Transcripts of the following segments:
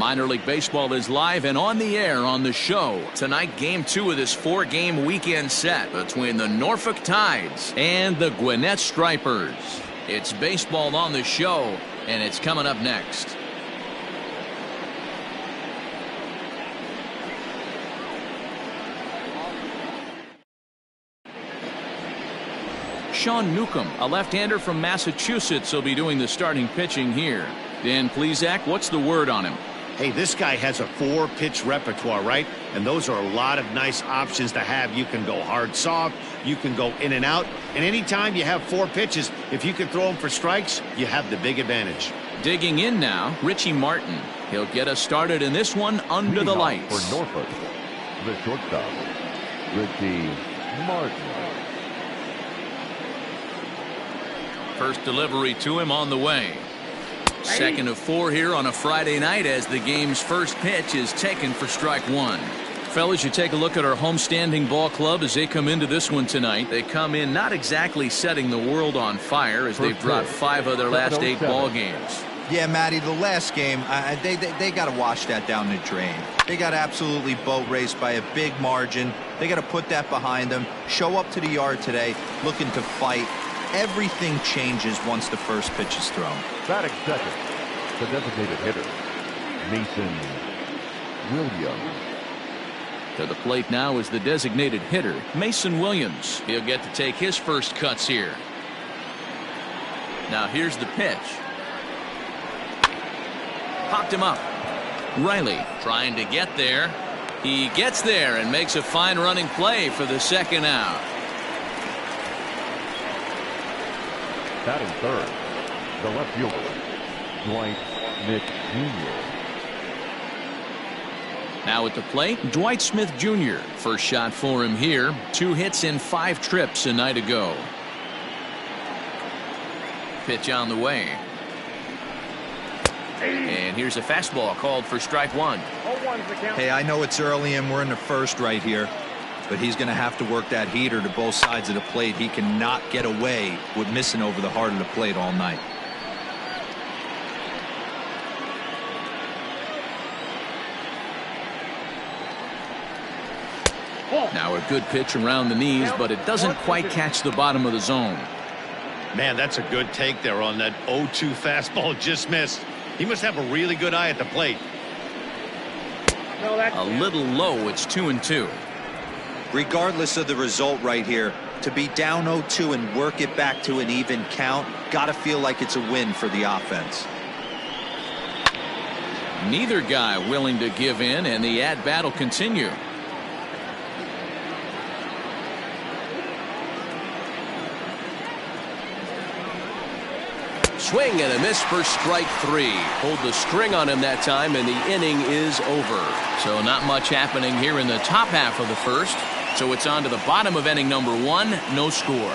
Minor League Baseball is live and on the air on The Show. Tonight, Game 2 of this 4-game weekend set between the Norfolk Tides and the Gwinnett Stripers. It's baseball on The Show, and it's coming up next. Sean Newcomb, a left-hander from Massachusetts, will be doing the starting pitching here. Dan Plesac, what's the word on him? Hey, this guy has a 4-pitch repertoire, right? And those are a lot of nice options to have. You can go hard, soft. You can go in and out. And anytime you have 4 pitches, if you can throw them for strikes, you have the big advantage. Digging in now, Richie Martin. He'll get us started in this one under the lights. For Norfolk, the shortstop, Richie Martin. First delivery to him on the way. Second of 4 here on a Friday night as the game's first pitch is taken for strike 1. Fellas, you take a look at our homestanding ball club as they come into this one tonight. They come in not exactly setting the world on fire as they've dropped 5 of their last 8 ball games. Yeah, Matty, the last game, they got to wash that down the drain. They got absolutely boat raced by a big margin. They got to put that behind them, show up to the yard today looking to fight. Everything changes once the first pitch is thrown. Batting second, the designated hitter, Mason Williams. To the plate now is the designated hitter, Mason Williams. He'll get to take his first cuts here. Now here's the pitch. Popped him up. Riley trying to get there. He gets there and makes a fine running play for the second out. Batting third, the left fielder, Dwight Smith Jr. Now at the plate, Dwight Smith Jr. First shot for him here. 2 hits in 5 trips a night ago. Pitch on the way. And here's a fastball called for strike 1. Hey, I know it's early and we're in the first right here, but he's going to have to work that heater to both sides of the plate. He cannot get away with missing over the heart of the plate all night. Now a good pitch around the knees, but it doesn't quite catch the bottom of the zone. Man, that's a good take there on that 0-2 fastball just missed. He must have a really good eye at the plate. A little low. It's 2-2. Regardless of the result right here, to be down 0-2 and work it back to an even count, gotta feel like it's a win for the offense. Neither guy willing to give in, and the at-bat will continue. Swing and a miss for strike 3. Pulled the string on him that time, and the inning is over. So not much happening here in the top half of the first. So it's on to the bottom of inning number 1. No score.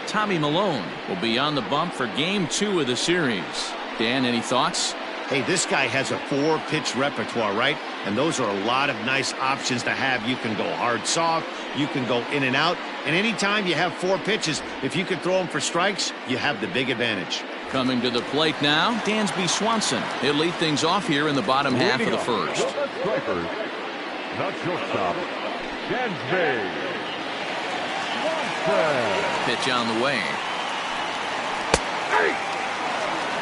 Tommy Milone will be on the bump for game 2 of the series. Dan, any thoughts? Hey, this guy has a 4-pitch repertoire, right? And those are a lot of nice options to have. You can go hard, soft. You can go in and out. And anytime you have 4 pitches, if you can throw them for strikes, you have the big advantage. Coming to the plate now, Dansby Swanson. He'll lead things off here in the bottom half of the first. The strikers, the shortstop, Dansby Swanson. Pitch on the way.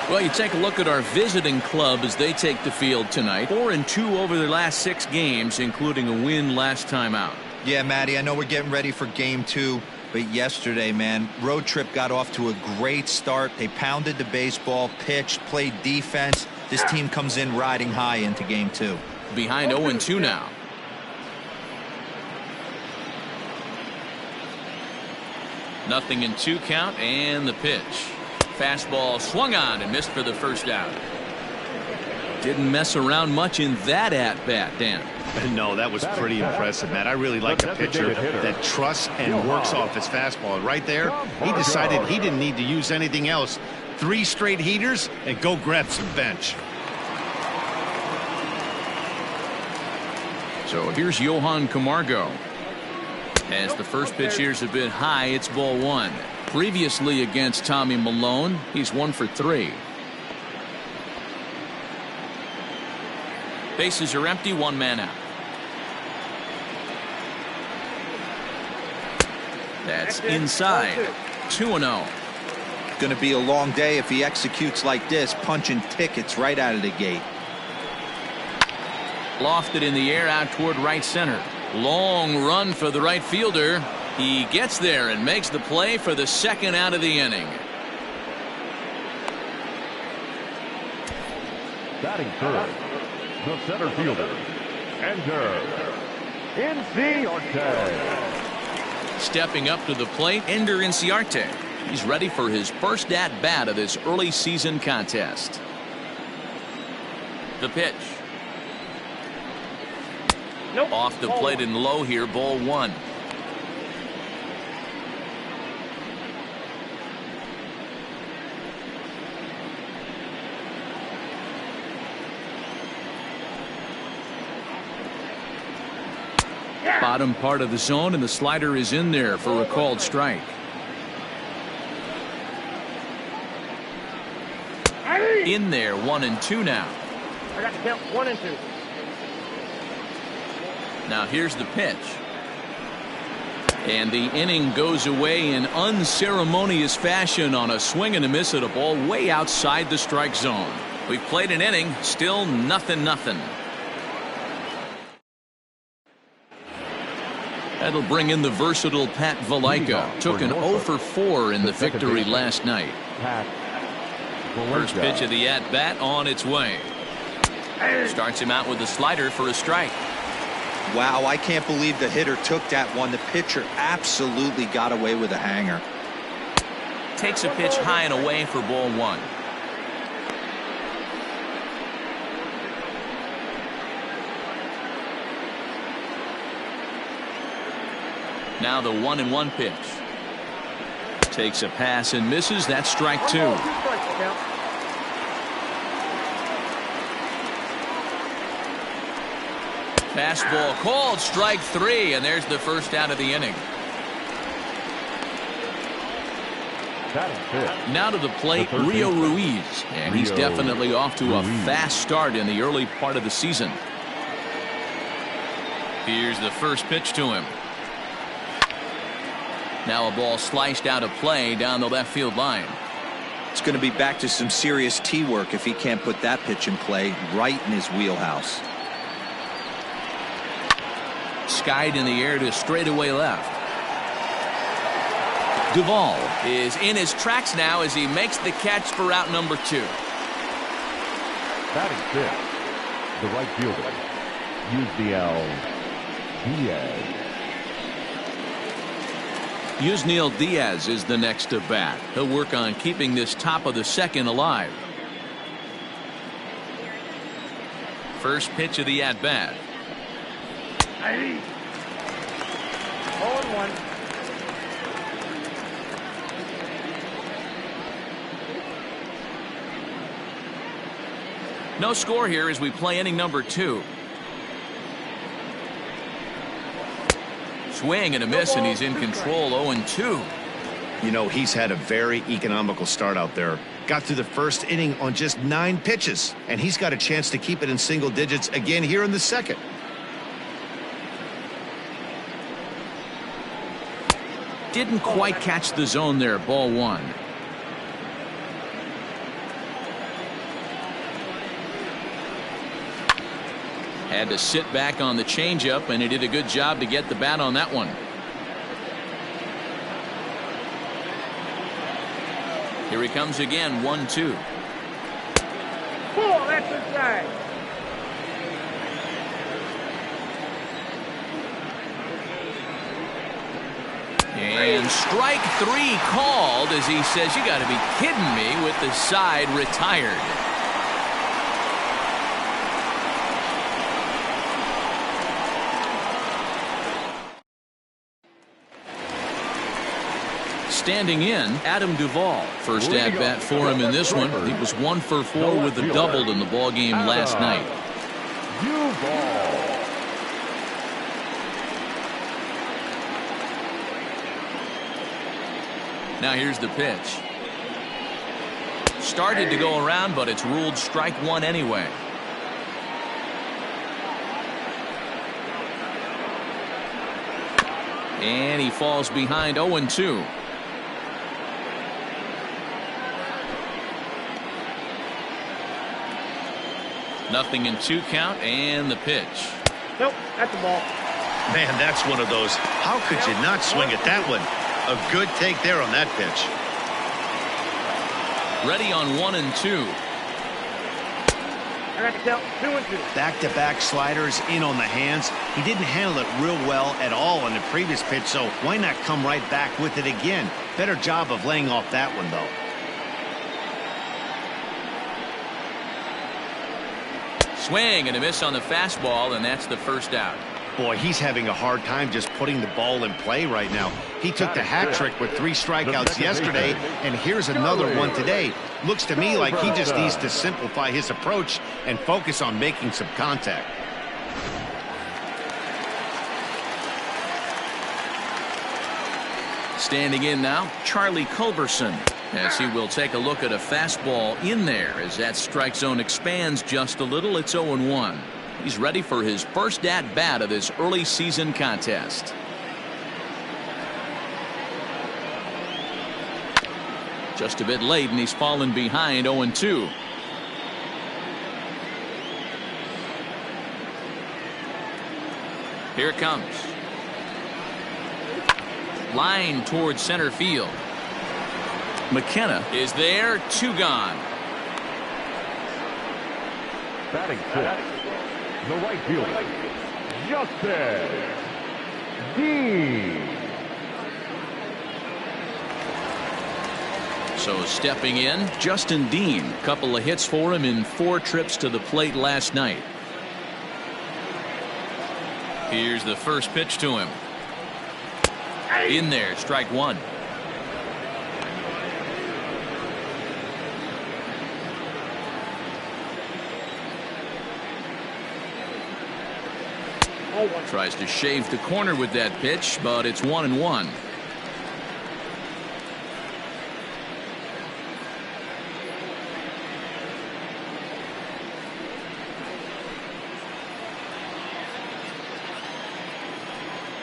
Well, you take a look at our visiting club as they take the field tonight. 4-2 over their last 6 games, including a win last time out. Yeah, Matty, I know we're getting ready for game 2, but yesterday, man, road trip got off to a great start. They pounded the baseball, pitched, played defense. This team comes in riding high into game 2. Behind 0-2 now. Nothing in 2 count, and the pitch. Fastball swung on and missed for the first out. Didn't mess around much in that at-bat, Dan. No, that was pretty impressive, Matt. I really like a pitcher that trusts and works off his fastball. And right there, he decided he didn't need to use anything else. 3 straight heaters and go grab some bench. So here's Johan Camargo. As the first pitch here's a bit high, it's ball 1. Previously against Tommy Milone, he's 1 for 3. Bases are empty, 1 man out. That's inside. 2-0. Going to be a long day if he executes like this, punching tickets right out of the gate. Lofted in the air out toward right center. Long run for the right fielder. He gets there and makes the play for the 2nd out of the inning. Batting third, the center fielder, Ender Inciarte. Stepping up to the plate, Ender Inciarte. He's ready for his first at-bat of this early season contest. The pitch. Nope. Off the plate and low here, ball 1. Bottom part of the zone, and the slider is in there for a called strike. In there, 1-2 now. I got to count 1 and 2. Now here's the pitch. And the inning goes away in unceremonious fashion on a swing and a miss at a ball way outside the strike zone. We've played an inning, still 0-0. That'll bring in the versatile Pat Valaika. Took an 0 for 4 in the victory last night. First pitch of the at-bat on its way. Starts him out with a slider for a strike. Wow, I can't believe the hitter took that one. The pitcher absolutely got away with a hanger. Takes a pitch high and away for ball 1. Now the 1-1 pitch. Takes a pass and misses. That's strike 2. Fastball called, strike 3, and there's the first out of the inning. Now to the plate, Rio Ruiz, and he's definitely off to a fast start in the early part of the season. Here's the first pitch to him. Now a ball sliced out of play down the left field line. It's going to be back to some serious tee work if he can't put that pitch in play right in his wheelhouse. Skied in the air to straightaway left. Duvall is in his tracks now as he makes the catch for out number 2. Batting fifth, the right fielder, Yusniel Diaz. Yusniel Diaz is the next to bat. He'll work on keeping this top of the 2nd alive. First pitch of the at-bat. 0-1. No score here as we play inning number 2. Swing and a miss, and he's in control. 0-2. You know, he's had a very economical start out there. Got through the first inning on just 9 pitches, and he's got a chance to keep it in single digits again here in the 2nd. Didn't quite catch the zone there. Ball 1. Had to sit back on the changeup, and he did a good job to get the bat on that one. Here he comes again. 1-2. Cool, that's inside. And strike 3 called as he says, "You got to be kidding me," with the side retired. Standing in, Adam Duvall. First at bat for him in this one. He was 1 for 4 with a double in the ball game last night. Duvall. Now here's the pitch. Started to go around, but it's ruled strike one anyway. And he falls behind 0-2. Nothing in 2 count, and the pitch. Nope, that's the ball. Man, that's one of those. How could you not swing at that one? A good take there on that pitch. Ready on 1-2. I got to count 2-2. Back-to-back sliders in on the hands. He didn't handle it real well at all on the previous pitch, so why not come right back with it again? Better job of laying off that one, though. Swing and a miss on the fastball, and that's the first out. Boy, he's having a hard time just putting the ball in play right now. He took the hat trick with 3 strikeouts yesterday, and here's another one today. Looks to me like he just needs to simplify his approach and focus on making some contact. Standing in now, Charlie Culberson, as he will take a look at a fastball in there as that strike zone expands just a little. It's 0-1. He's ready for his first at-bat of this early season contest. Just a bit late, and he's fallen behind 0-2. Here it comes. Line towards center field. McKenna is there. 2 gone. Batting 6th, the right fielder, Justin Dean. So stepping in, Justin Dean. A couple of hits for him in 4 trips to the plate last night. Here's the first pitch to him. In there, strike 1. Tries to shave the corner with that pitch, but it's 1-1.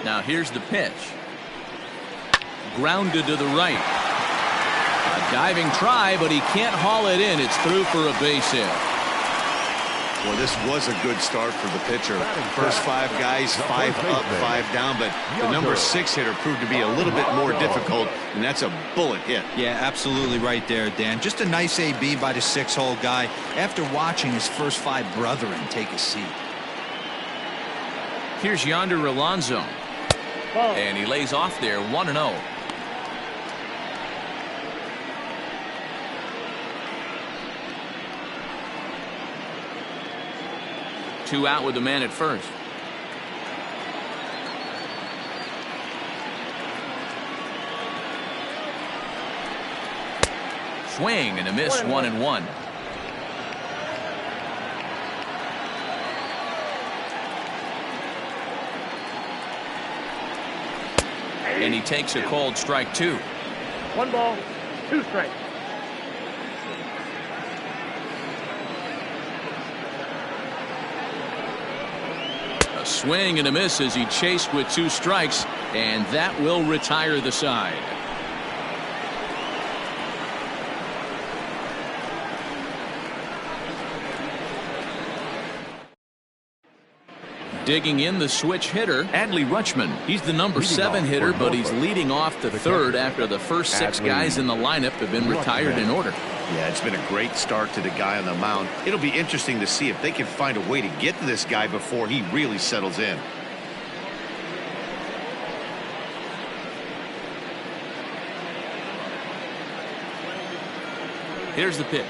Now here's the pitch. Grounded to the right. A diving try, but he can't haul it in. It's through for a base hit. Well, this was a good start for the pitcher. First 5 guys, 5 up, 5 down, but the number 6 hitter proved to be a little bit more difficult, and that's a bullet hit. Yeah, absolutely right there, Dan. Just a nice AB by the 6-hole guy after watching his first 5 brethren take a seat. Here's Yonder Alonso. And he lays off there, 1-0. Two out with the man at first. Swing and a miss, 1-1. And he takes a called strike 2. 1 ball, 2 strikes. Swing and a miss as he chased with 2 strikes, and that will retire the side. Digging in the switch hitter, Adley Rutschman. He's the number 7 hitter, but he's leading off the 3rd after the first 6 guys in the lineup have been retired in order. Yeah, it's been a great start to the guy on the mound. It'll be interesting to see if they can find a way to get to this guy before he really settles in. Here's the pitch.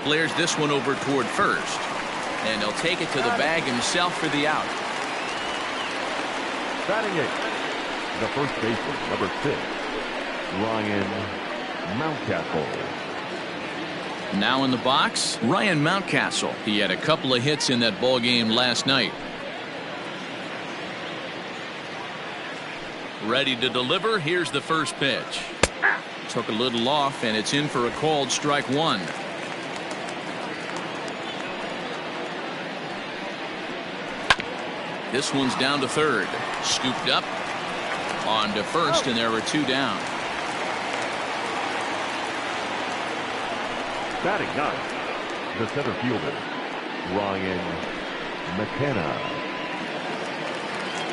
Flares this one over toward first. And he'll take it to the bag himself for the out. Batting 8th, the first baseman, number 6, Ryan Mountcastle. Now in the box, Ryan Mountcastle. He had a couple of hits in that ball game last night. Ready to deliver. Here's the first pitch. Took a little off, and it's in for a called strike one. This one's down to third. Scooped up. On to first, and there were two down. Batting ninth, the center fielder, Ryan McKenna.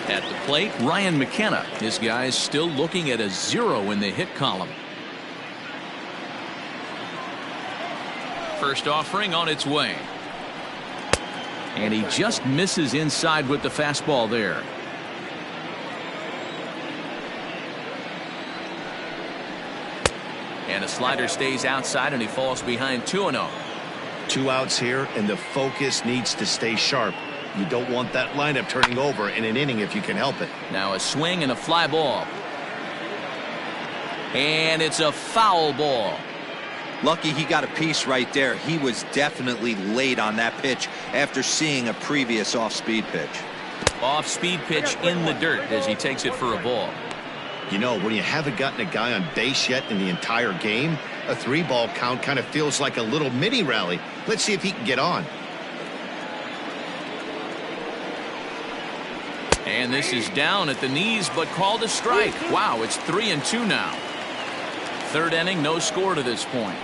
At the plate, Ryan McKenna. His guy's still looking at a 0 in the hit column. First offering on its way. And he just misses inside with the fastball there. And a slider stays outside, and he falls behind 2-0. 2 outs here, and the focus needs to stay sharp. You don't want that lineup turning over in an inning if you can help it. Now a swing and a fly ball. And it's a foul ball. Lucky he got a piece right there. He was definitely late on that pitch after seeing a previous off-speed pitch. Off-speed pitch in the dirt as he takes it for a ball. You know, when you haven't gotten a guy on base yet in the entire game, a 3-ball count kind of feels like a little mini rally. Let's see if he can get on. And this is down at the knees, but called a strike. Wow, it's 3-2 now. Third inning, no score to this point.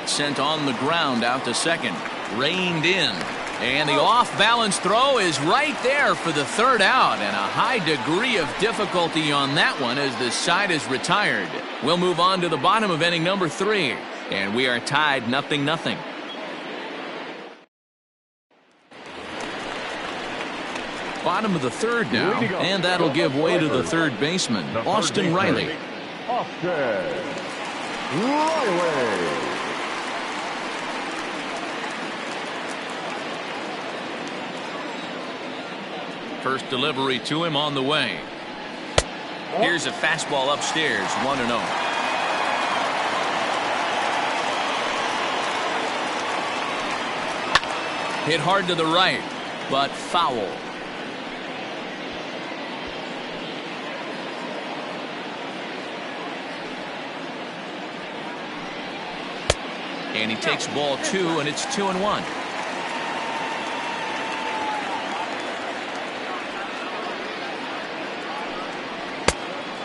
Sent on the ground out to second. Reined in. And the off-balance throw is right there for the third out. And a high degree of difficulty on that one as the side is retired. We'll move on to the bottom of inning number 3. And we are tied 0-0. Bottom of the third now, and that'll give way to the third baseman, Austin Riley. Austin Riley. First delivery to him on the way. Here's a fastball upstairs, 1-0. Hit hard to the right, but foul. And he takes ball 2, and it's 2-1.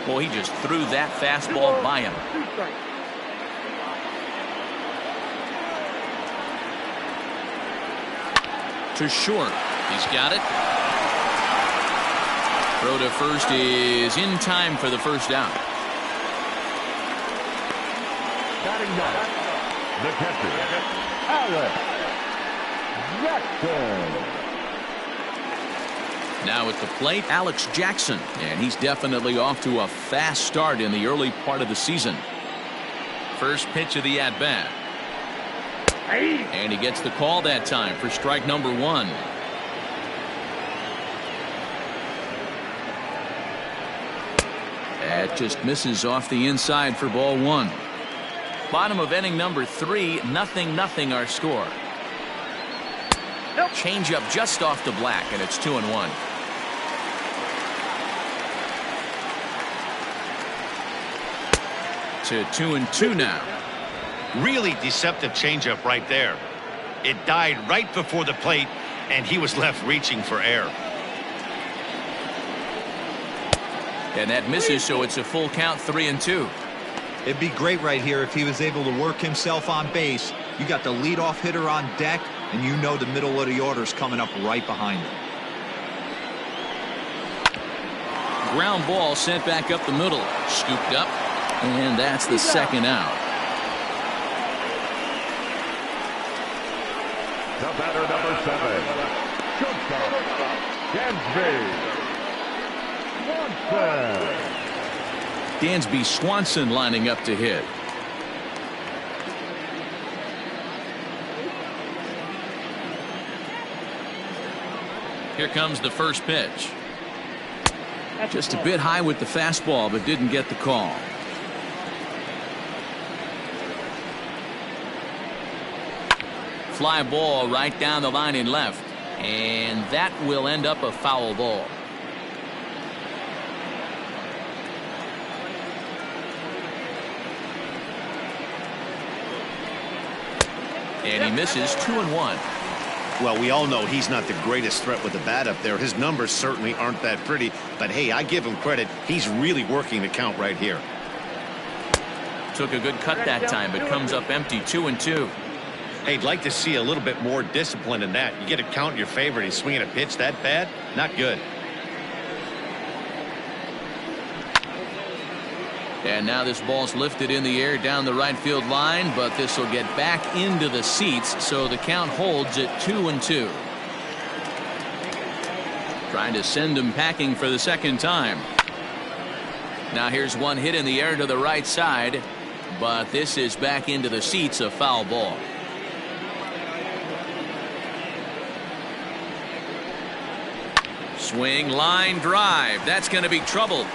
Well, he just threw that fastball by him. To short. He's got it. Throw to first is in time for the first out. Batting ninth, the catcher, Alex Jackson. Now at the plate, Alex Jackson, and he's definitely off to a fast start in the early part of the season. First pitch of the at-bat. And he gets the call that time for strike number 1. That just misses off the inside for ball 1. Bottom of inning number 3, 0-0 our score. Changeup just off the black, and it's 2-1. To 2-2 now. Really deceptive changeup right there. It died right before the plate, and he was left reaching for air. And that misses, so it's a full count, 3-2. It'd be great right here if he was able to work himself on base. You got the leadoff hitter on deck, and you know the middle of the order's coming up right behind him. Ground ball sent back up the middle. Scooped up, and that's the second out. The batter, number 7, shortstop, Dansby Swanson. Dansby Swanson lining up to hit. Here comes the first pitch. Just a bit high with the fastball, but didn't get the call. Fly ball right down the line in left, and that will end up a foul ball. And he misses 2-1. Well, we all know he's not the greatest threat with the bat up there. His numbers certainly aren't that pretty. But, hey, I give him credit. He's really working the count right here. Took a good cut that time, but comes up empty. 2-2. Hey, I'd like to see a little bit more discipline in that. You get a count in your favor and he's swinging a pitch that bad? Not good. And now this ball's lifted in the air down the right field line, but this will get back into the seats, so the count holds at 2-2. Trying to send him packing for the second time. Now here's one hit in the air to the right side, but this is back into the seats, a foul ball. Swing, line drive. That's going to be trouble.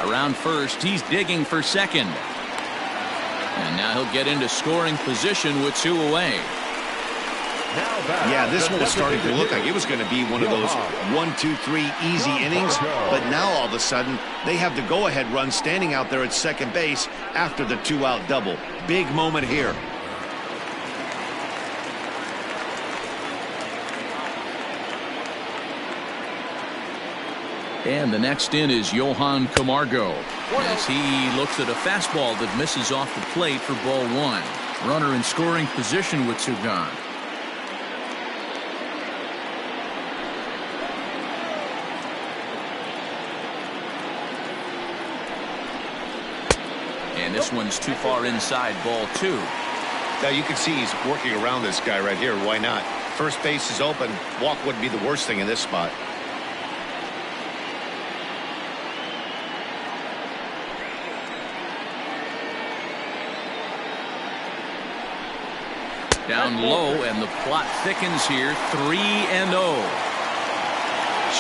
Around first, he's digging for second. And now he'll get into scoring position with 2 away. Yeah, this one was starting to look like it was going to be one of those 1, 2, 3 easy innings. But now all of a sudden, they have the go-ahead run standing out there at second base after the 2-out double. Big moment here. And the next in is Johan Camargo, as he looks at a fastball that misses off the plate for ball 1. Runner in scoring position with 2 gone. And this one's too far inside, ball 2. Now you can see he's working around this guy right here. Why not? First base is open. Walk wouldn't be the worst thing in this spot. Down low, and the plot thickens here. 3-0.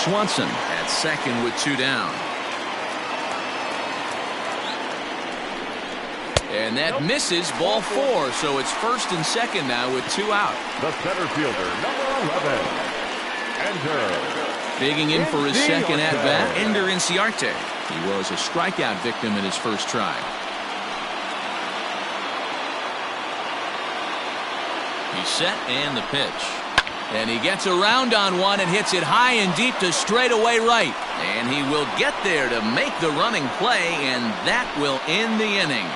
Swanson at second with 2 down. And that misses, ball 4. So it's first and second now with 2 out. The center fielder, number 11, Ender. Digging in for his second at bat, Ender Inciarte. He was a strikeout victim in his first try. He's set, and the pitch. And he gets around on one and hits it high and deep to straightaway right. And he will get there to make the running play, and that will end the inning.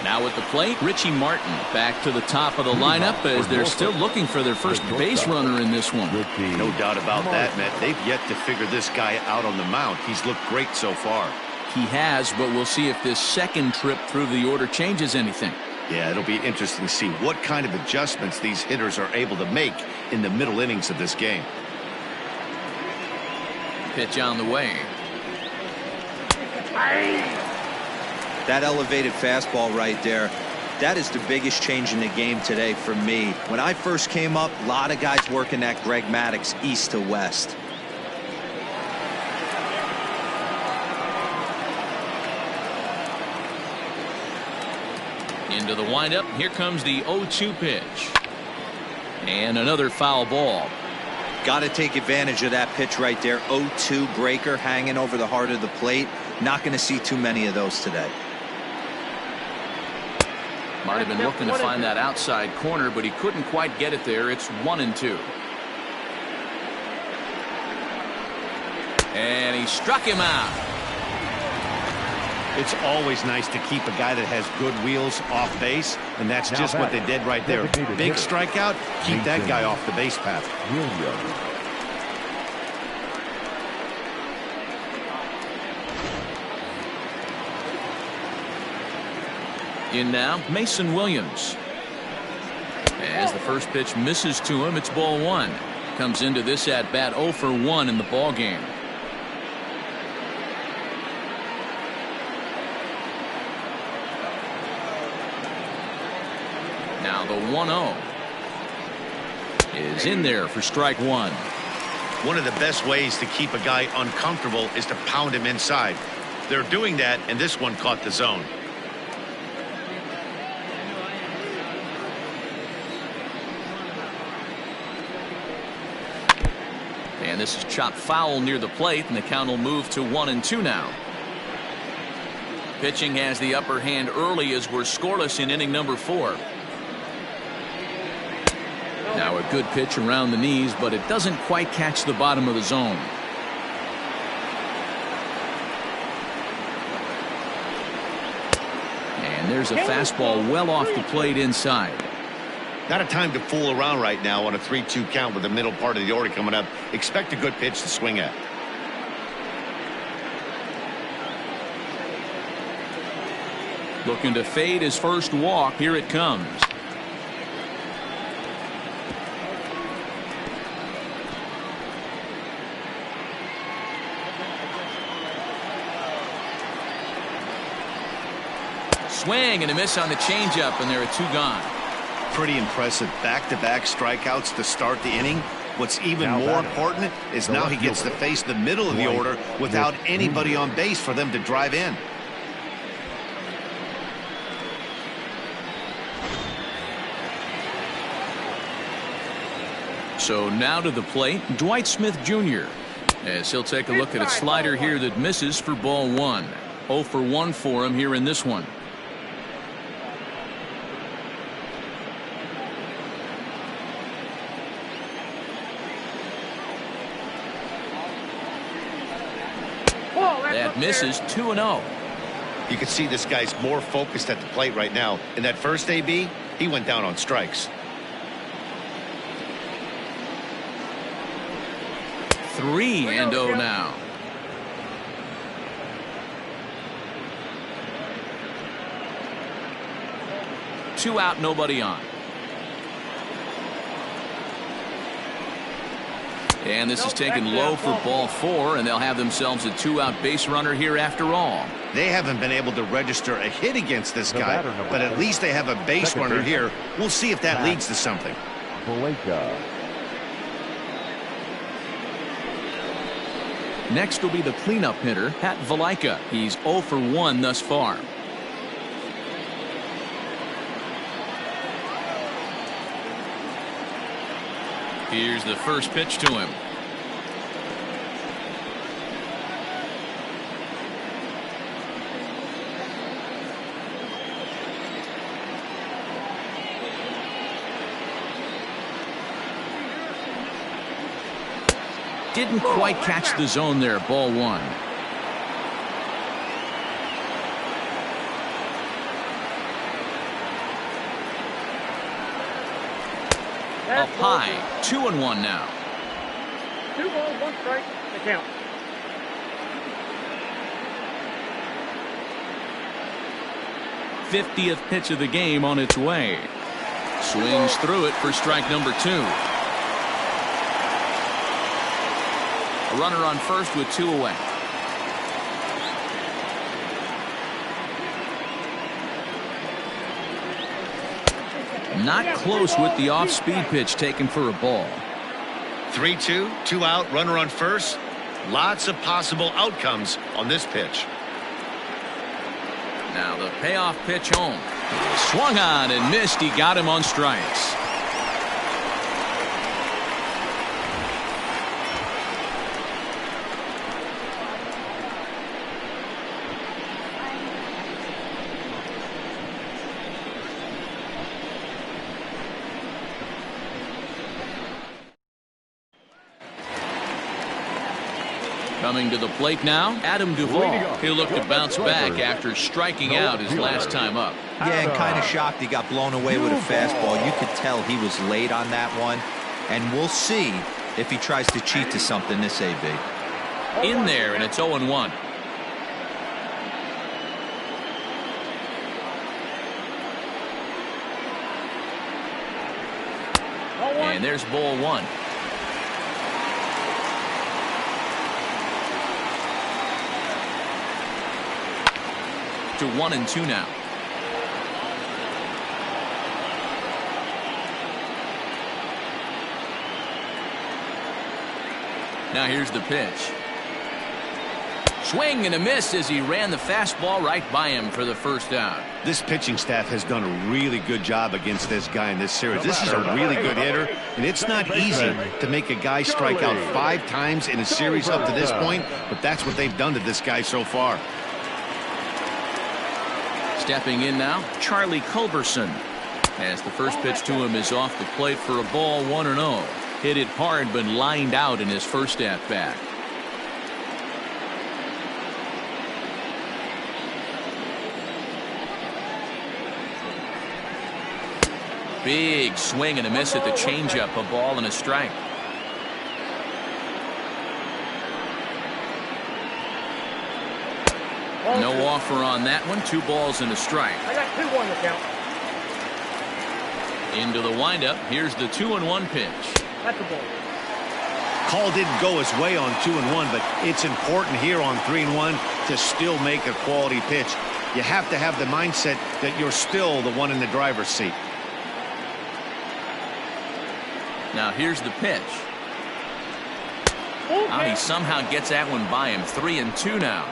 Now at the plate, Richie Martin back to the top of the lineup as they're still looking for their first base runner in this one. No doubt about that, Matt. They've yet to figure this guy out on the mound. He's looked great so far. He has, but we'll see if this second trip through the order changes anything. Yeah, it'll be interesting to see what kind of adjustments these hitters are able to make in the middle innings of this game. Pitch on the way. That elevated fastball right there, that is the biggest change in the game today for me. When I first came up, a lot of guys working that Greg Maddux east to west. Into the windup. Here comes the 0-2 pitch. And another foul ball. Got to take advantage of that pitch right there. 0-2 breaker hanging over the heart of the plate. Not going to see too many of those today. Might have been looking to find that outside corner, but he couldn't quite get it there. It's 1-2. And he struck him out. It's always nice to keep a guy that has good wheels off base, and that's just what they did right there. Big strikeout, keep that guy off the base path. In now, Mason Williams. As the first pitch misses to him, it's ball 1. Comes into this at bat 0 for 1 in the ball game. Now the 1-0 is in there for strike 1. One of the best ways to keep a guy uncomfortable is to pound him inside. They're doing that, and this one caught the zone. And this is chopped foul near the plate, and the count will move to 1-2 now. Pitching has the upper hand early as we're scoreless in inning number 4. Now a good pitch around the knees, but it doesn't quite catch the bottom of the zone. And there's a fastball well off the plate inside. Not a time to fool around right now on a 3-2 count with the middle part of the order coming up. Expect a good pitch to swing at. Looking to fade his first walk. Here it comes. Swing and a miss on the changeup, and there are 2 gone. Pretty impressive back-to-back strikeouts to start the inning. What's even more important is now he gets to face the middle of the order without anybody on base for them to drive in. So now to the plate, Dwight Smith Jr. as he'll take a look at a slider here that misses for ball 1. 0 for 1 for him here in this one. That misses 2-0. You can see this guy's more focused at the plate right now. In that first AB, he went down on strikes. 3-0 now. Two out, nobody on. And this is taken low for ball 4, and they'll have themselves a 2-out base runner here after all. They haven't been able to register a hit against this guy, but at least they have a base runner here. We'll see if that leads to something. Next will be the cleanup hitter, Pat Valaika. He's 0 for 1 thus far. Here's the first pitch to him. Didn't quite catch the zone there. Ball 1. Up high, 2-1 now. 2 balls, 1 strike, the count. '50th pitch of the game on its way. Swings through it for strike number 2. A runner on first with 2 away. Not close with the off-speed pitch taken for a ball. 3-2, 2 out, runner on first. Lots of possible outcomes on this pitch. Now the payoff pitch home. Swung on and missed. He got him on strikes. Coming to the plate now, Adam Duvall. He'll look to bounce back after striking out his last time up. Yeah, and kind of shocked he got blown away with a fastball. You could tell he was late on that one. And we'll see if he tries to cheat to something this AB. In there, and it's 0-1. And there's ball 1. To 1-2 now. Now here's the pitch. swing and a miss as he ran the fastball right by him for the first out. This pitching staff has done a really good job against this guy in this series. This is a really good hitter, and it's not easy to make a guy strike out 5 times in a series up to this point, but that's what they've done to this guy so far. Stepping in now, Charlie Culberson. As the first pitch to him is off the plate for a ball, 1-0. Hit it hard, but lined out in his first at-bat. Big swing and a miss at the changeup, a ball and a strike. No offer on that one. 2 balls and a strike. I got 2-1 to count. Into the windup. Here's the 2-1 pitch. That's a ball. Call didn't go his way on 2-1, but it's important here on 3-1 to still make a quality pitch. You have to have the mindset that you're still the one in the driver's seat. Now here's the pitch. Okay. He somehow gets that one by him. 3-2 now.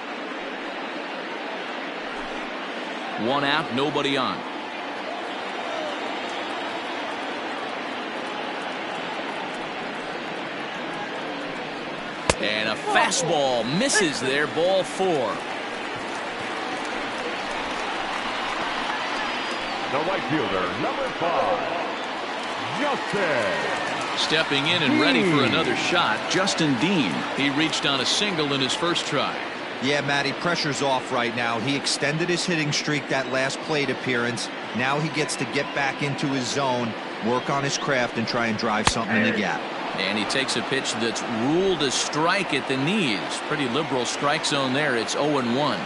1 out, nobody on. And a fastball misses there, ball 4. The right fielder, number 5, Justin. Stepping in and ready for another shot, Justin Dean. He reached on a single in his first try. Yeah, Matty, pressure's off right now. He extended his hitting streak that last plate appearance. Now he gets to get back into his zone, work on his craft, and try and drive something in the gap. And he takes a pitch that's ruled a strike at the knees. Pretty liberal strike zone there. It's 0-1.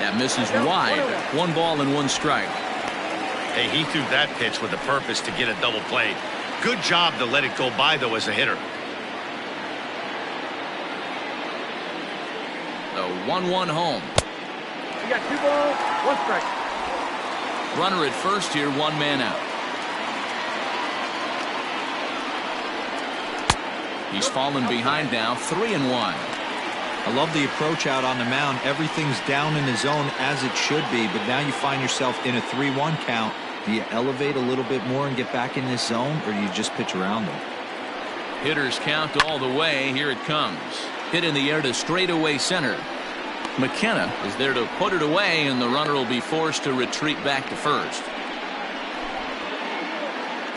That misses wide. 1 ball and 1 strike. Hey, he threw that pitch with a purpose to get a double play. Good job to let it go by, though, as a hitter. The 1-1 home. You got 2 balls, 1 strike. Runner at first here, 1 man out. He's fallen behind now, 3-1. I love the approach out on the mound. Everything's down in the zone as it should be, but now you find yourself in a 3-1 count. Do you elevate a little bit more and get back in this zone, or do you just pitch around them? Hitters count all the way. Here it comes. Hit in the air to straightaway center. McKenna is there to put it away, and the runner will be forced to retreat back to first.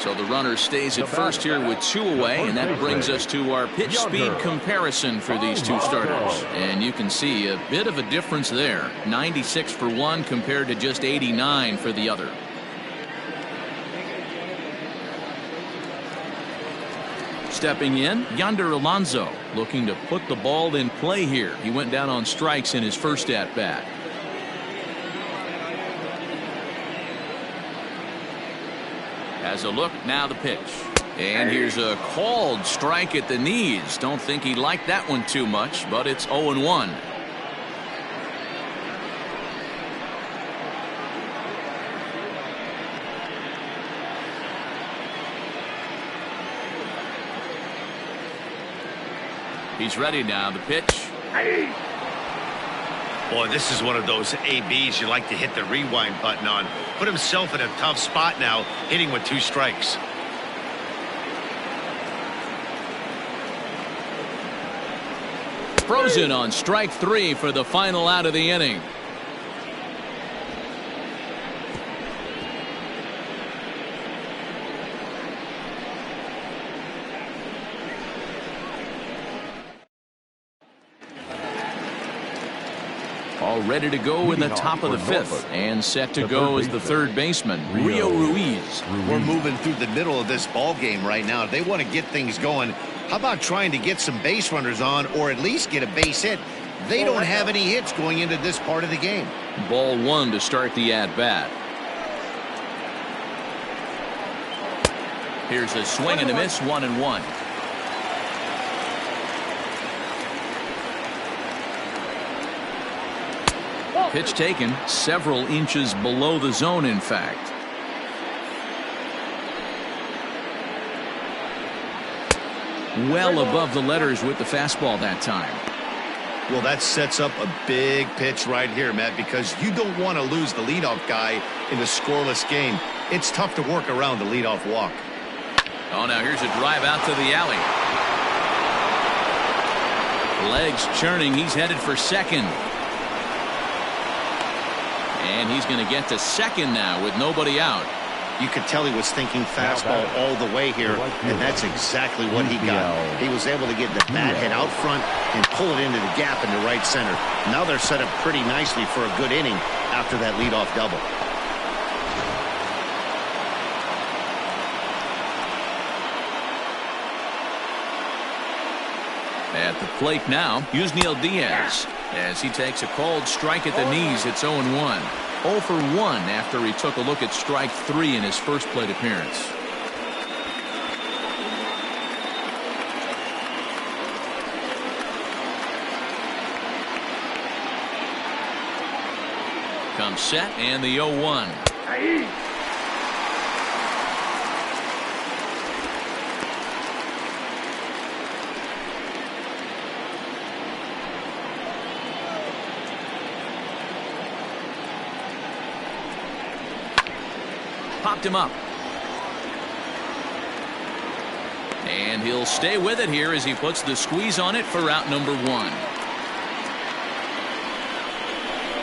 So the runner stays at first here with 2 away, and that brings us to our pitch speed comparison for these 2 starters. And you can see a bit of a difference there. 96 for one compared to just 89 for the other. Stepping in, Yonder Alonso, looking to put the ball in play here. He went down on strikes in his first at-bat. Has a look, now the pitch. And here's a called strike at the knees. Don't think he liked that one too much, but it's 0-1. He's ready now, the pitch. Boy, this is one of those ABs you like to hit the rewind button on. Put himself in a tough spot now, hitting with 2 strikes. Frozen on strike 3 for the final out of the inning. All ready to go in the top of the 5th, and set to go as the third baseman, Rio Ruiz. We're moving through the middle of this ball game right now. If they want to get things going, how about trying to get some base runners on, or at least get a base hit? They don't have any hits going into this part of the game. Ball 1 to start the at-bat. Here's a swing and a miss, 1-1. Pitch taken several inches below the zone, in fact. well above the letters with the fastball that time. Well, that sets up a big pitch right here, Matt, because you don't want to lose the leadoff guy in a scoreless game. It's tough to work around the leadoff walk. Oh, now here's a drive out to the alley. Legs churning. He's headed for second. And he's going to get to second now with nobody out. You could tell he was thinking fastball all the way here, and that's exactly what he got. He was able to get the bat head out front and pull it into the gap into right center. Now they're set up pretty nicely for a good inning after that leadoff double. At the plate now, Yusniel Diaz. As he takes a cold strike at the knees, it's 0-1. 0 for 1 after he took a look at strike 3 in his first plate appearance. Comes set and the 0-1. Popped him up. And he'll stay with it here as he puts the squeeze on it for out number 1.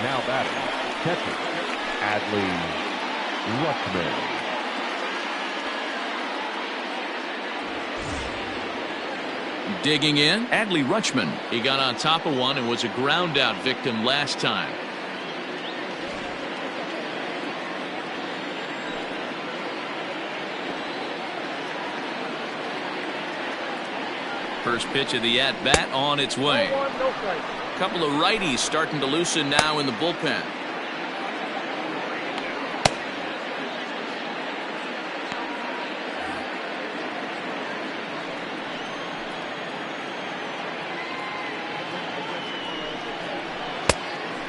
Now batting, catcher, Adley Rutschman. Digging in, Adley Rutschman. He got on top of one and was a ground out victim last time. First pitch of the at-bat on its way. A couple of righties starting to loosen now in the bullpen.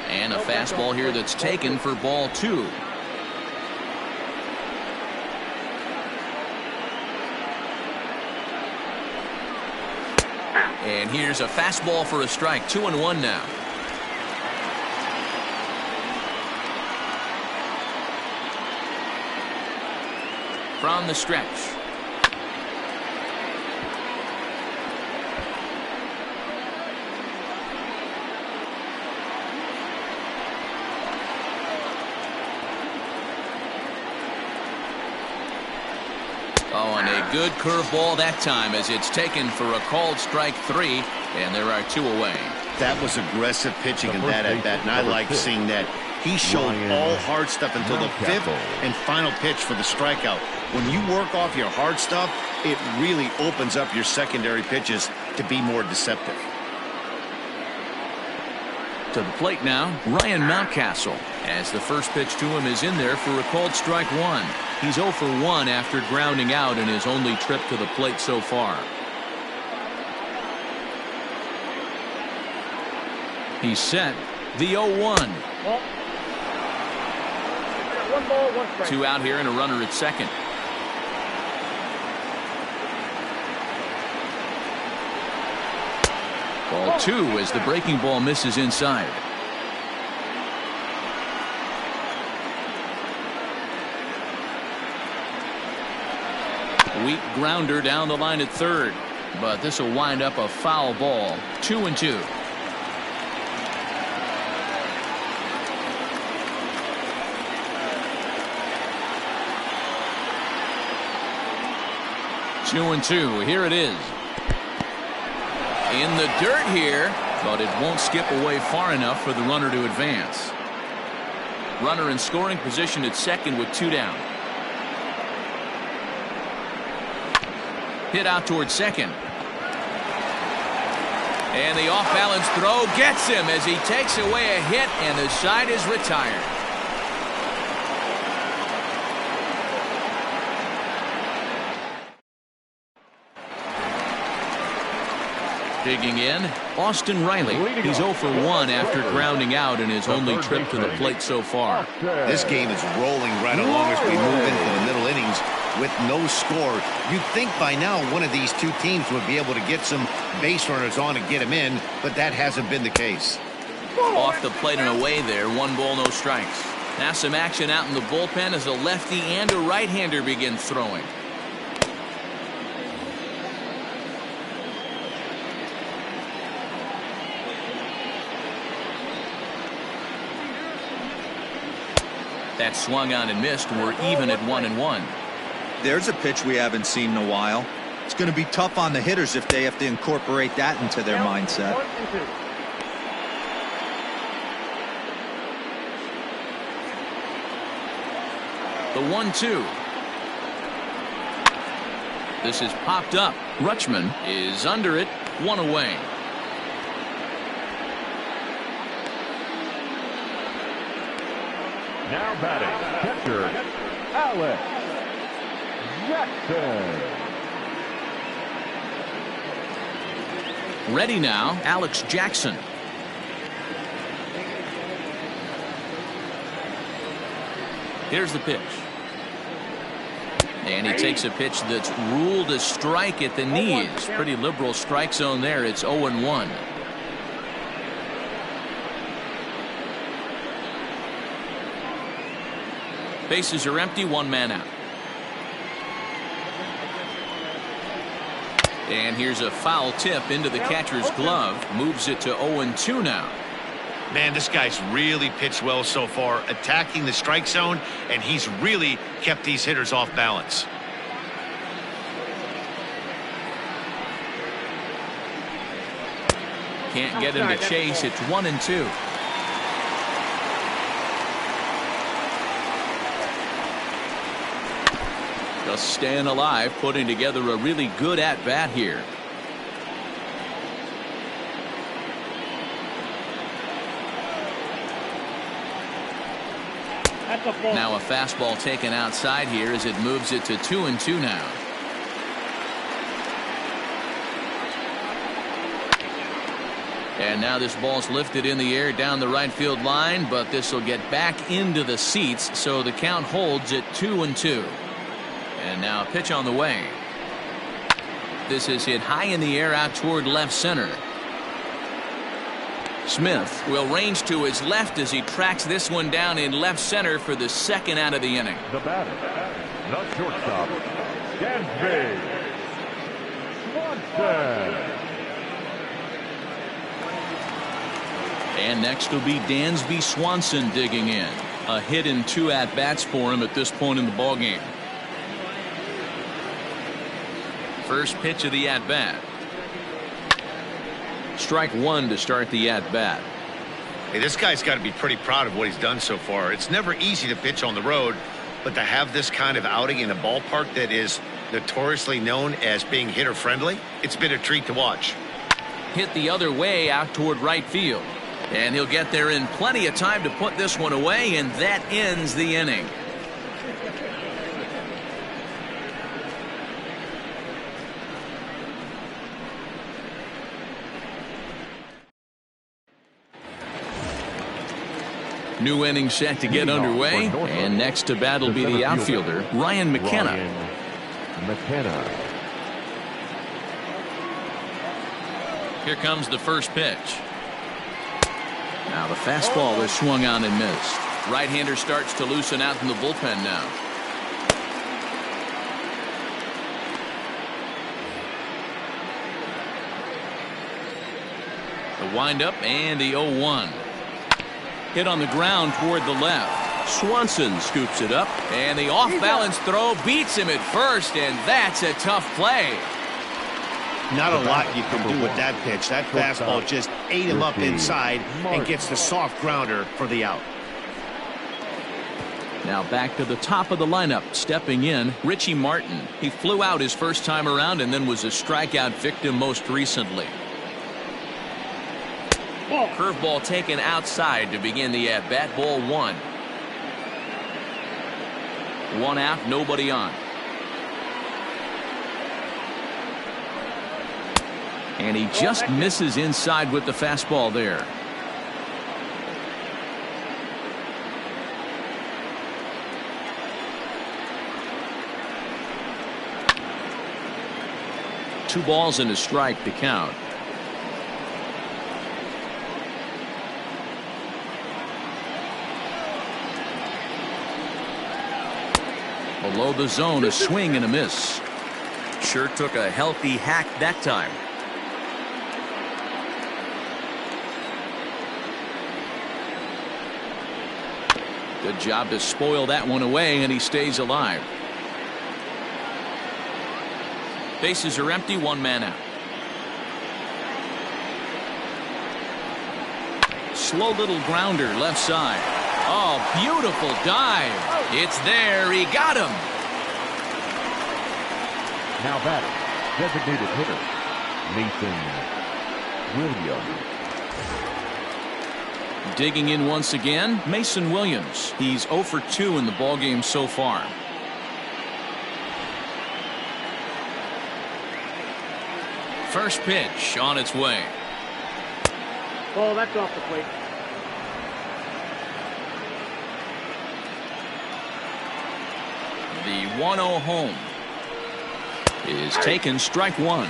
And a fastball here that's taken for ball 2. And here's a fastball for a strike. 2-1 now. From the stretch. Oh, and a good curveball that time as it's taken for a called strike 3, and there are 2 away. That was aggressive pitching in that at bat, and I like seeing that. He showed all hard stuff until the 5th and final pitch for the strikeout. When you work off your hard stuff, it really opens up your secondary pitches to be more deceptive. To the plate now, Ryan Mountcastle, as the first pitch to him is in there for a called strike 1. He's 0 for 1 after grounding out in his only trip to the plate so far. He's set. The 0-1. 1 ball, 1 strike. 2 out here and a runner at second. Ball 2 as the breaking ball misses inside. Weak grounder down the line at third, but this will wind up a foul ball. 2-2. Here it is. In the dirt here, but it won't skip away far enough for the runner to advance. Runner in scoring position at second with 2 down. Hit out towards second. And the off-balance throw gets him as he takes away a hit, and the side is retired. Digging in, Austin Riley. He's 0 for 1 after grounding out in his only trip to the plate so far. This game is rolling right along as we move into the middle innings. with no score. You'd think by now one of these two teams would be able to get some base runners on and get them in, but that hasn't been the case. Off the plate and away there. 1 ball, no strikes. Now some action out in the bullpen as a lefty and a right-hander begin throwing. That swung on and missed. We're even at 1-1. There's a pitch we haven't seen in a while. It's going to be tough on the hitters if they have to incorporate that into their mindset. 1-2. The 1-2. This is popped up. Rutschman is under it. 1 away. Now batting, catcher, Alex Jackson. Ready now, Alex Jackson. Here's the pitch. And he takes a pitch that's ruled a strike at the knees. Pretty liberal strike zone there. It's 0-1. Bases are empty, 1 man out. And here's a foul tip into the catcher's glove. Moves it to 0-2 now. Man, this guy's really pitched well so far, attacking the strike zone, and he's really kept these hitters off balance. Can't get him to chase. It's 1-2. Just staying alive, putting together a really good at-bat here. Now a fastball taken outside here as it moves it to 2-2 now. And now this ball's lifted in the air down the right field line, but this will get back into the seats, so the count holds at 2-2. And now a pitch on the way. This is hit high in the air out toward left center. Smith will range to his left as he tracks this one down in left center for the second out of the inning. The batter, the shortstop, Dansby Swanson. And next will be Dansby Swanson digging in. A hit in 2 at-bats for him at this point in the ballgame. First pitch of the at-bat. Strike 1 to start the at-bat. Hey, this guy's got to be pretty proud of what he's done so far. It's never easy to pitch on the road, but to have this kind of outing in a ballpark that is notoriously known as being hitter-friendly, it's been a treat to watch. Hit the other way out toward right field. And he'll get there in plenty of time to put this one away, and that ends the inning. New inning set to get underway, and next to bat will be the outfielder, Ryan McKenna. Here comes the first pitch. Now the fastball is swung on and missed. Right-hander starts to loosen out in the bullpen now. The windup and the 0-1. Hit on the ground toward the left. Swanson scoops it up, and the off-balance throw beats him at first, and that's a tough play. Not a lot you can do with that pitch. That fastball just ate him up inside and gets the soft grounder for the out. Now back to the top of the lineup. Stepping in, Richie Martin. He flew out his first time around and then was a strikeout victim most recently. Curveball taken outside to begin the at-bat. Ball 1. 1 out, nobody on. And he just misses inside with the fastball there. 2 balls and a strike to count. Below the zone, a swing and a miss. Sure took a healthy hack that time. Good job to spoil that one away, and he stays alive. Bases are empty, 1 man out. Slow little grounder left side. Oh, beautiful dive. It's there. He got him. Now batting, designated hitter, Nathan Williams. Digging in once again, Mason Williams. He's 0 for 2 in the ballgame so far. First pitch on its way. Ball, that's off the plate. The 1-0 home is taken, strike 1.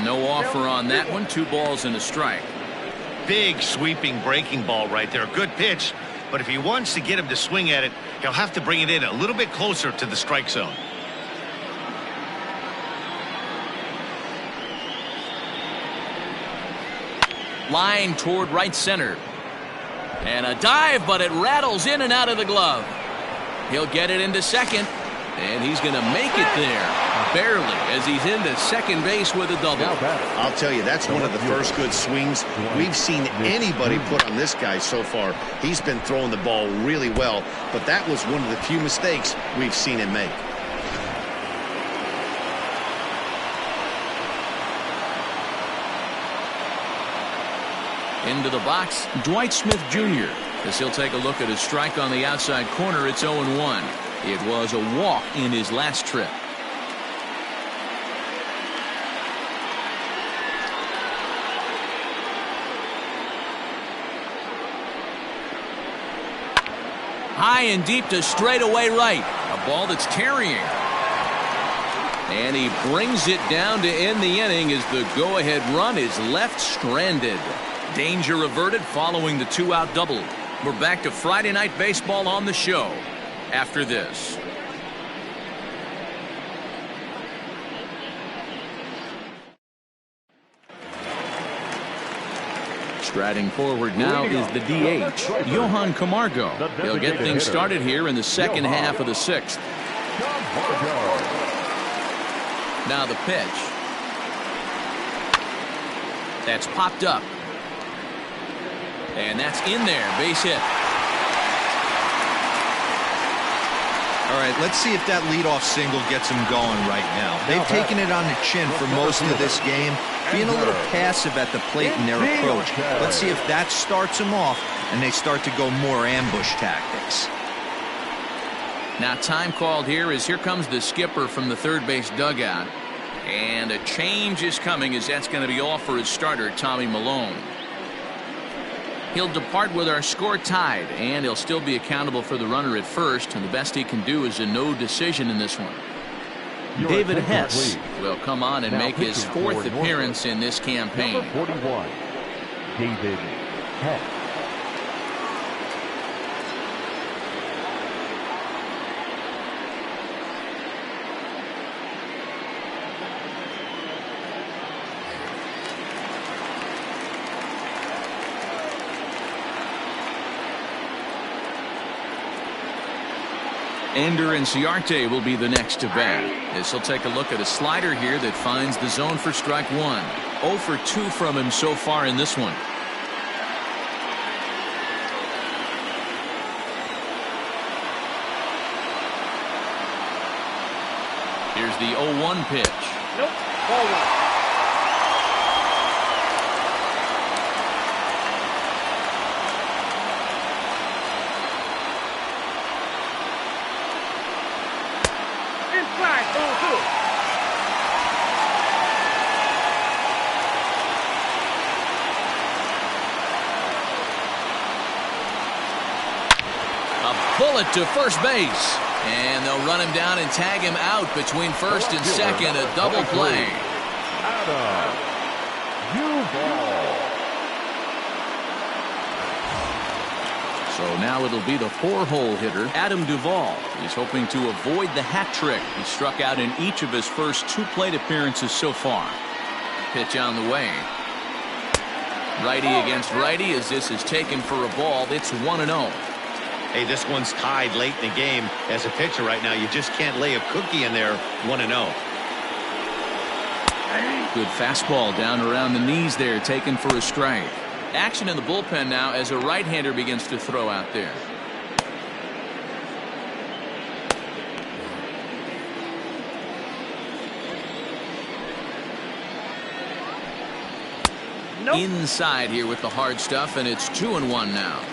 No offer on that one. 2 balls and a strike. Big sweeping breaking ball right there. Good pitch. But if he wants to get him to swing at it, he'll have to bring it in a little bit closer to the strike zone. Line toward right center. And a dive, but it rattles in and out of the glove. He'll get it into second. And he's going to make it there. Barely, as he's into second base with a double. I'll tell you, that's one of the first good swings we've seen anybody put on this guy so far. He's been throwing the ball really well, but that was one of the few mistakes we've seen him make. Into the box, Dwight Smith Jr. As he'll take a look at his strike on the outside corner. It's 0-1. It was a walk in his last trip. High and deep to straightaway right. A ball that's carrying. And he brings it down to end the inning as the go-ahead run is left stranded. Danger averted following the 2-out double. We're back to Friday Night Baseball on the show after this. Striding forward now is the DH, Johan Camargo. He'll get things started here in the second half of the 6th. Now the pitch. That's popped up. And that's in there. Base hit. All right, let's see if that leadoff single gets him going right now. They've taken it on the chin for most of this game, being a little passive at the plate in their approach. Let's see if that starts them off and they start to go more ambush tactics. Now time called here as here comes the skipper from the third base dugout. And a change is coming as that's going to be off for his starter, Tommy Milone. He'll depart with our score tied, and he'll still be accountable for the runner at first, and the best he can do is a no decision in this one. David Hess will come on and make his 4th appearance in this campaign. Number 41, David Hess. Ender Inciarte will be the next to bat. This will take a look at a slider here that finds the zone for strike 1. 0 for 2 from him so far in this one. Here's the 0-1 pitch. Nope. Ball 1. bullet to first base. And they'll run him down and tag him out between first and second. A double play. Adam Duvall. So now it'll be the 4-hole hitter, Adam Duvall. He's hoping to avoid the hat trick. He struck out in each of his first 2 plate appearances so far. Pitch on the way. Righty against righty as this is taken for a ball. It's 1-0. Hey, this one's tied late in the game. As a pitcher right now, you just can't lay a cookie in there. 1-0. Good fastball down around the knees there, taken for a strike. Action in the bullpen now as a right-hander begins to throw out there. Nope. Inside here with the hard stuff, and it's 2-1 now.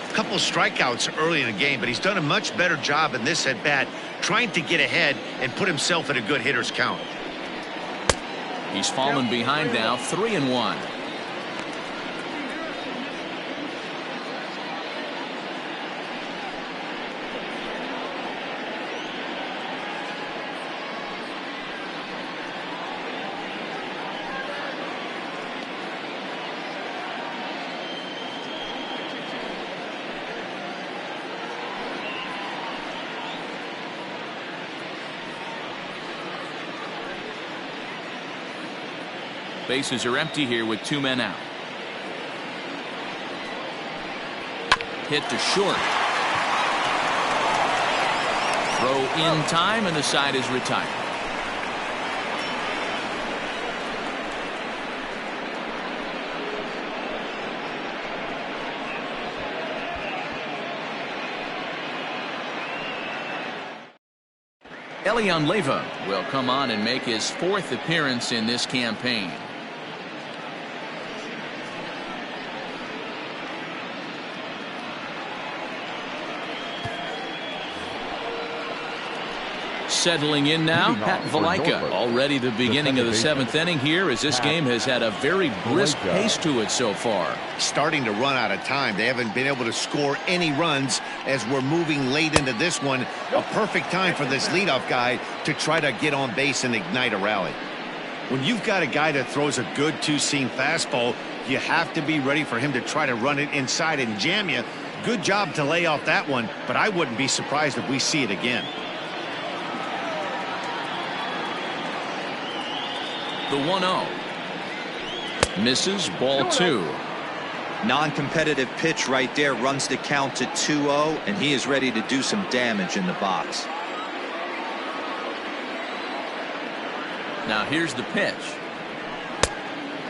A couple strikeouts early in the game, but he's done a much better job in this at-bat trying to get ahead and put himself in a good hitter's count. He's fallen behind now, 3-1. Bases are empty here with 2 men out. Hit to short. Throw in time, and the side is retired. Elian Leyva will come on and make his 4th appearance in this campaign. Settling in now, Pat Valaika. Already the beginning of the 7th inning here, as this game has had a very brisk pace to it so far. Starting to run out of time. They haven't been able to score any runs as we're moving late into this one. A perfect time for this leadoff guy to try to get on base and ignite a rally. When you've got a guy that throws a good 2-seam fastball, you have to be ready for him to try to run it inside and jam you. Good job to lay off that one, but I wouldn't be surprised if we see it again. The 1-0. Misses, ball 2. Non-competitive pitch right there, runs the count to 2-0, and he is ready to do some damage in the box. Now here's the pitch.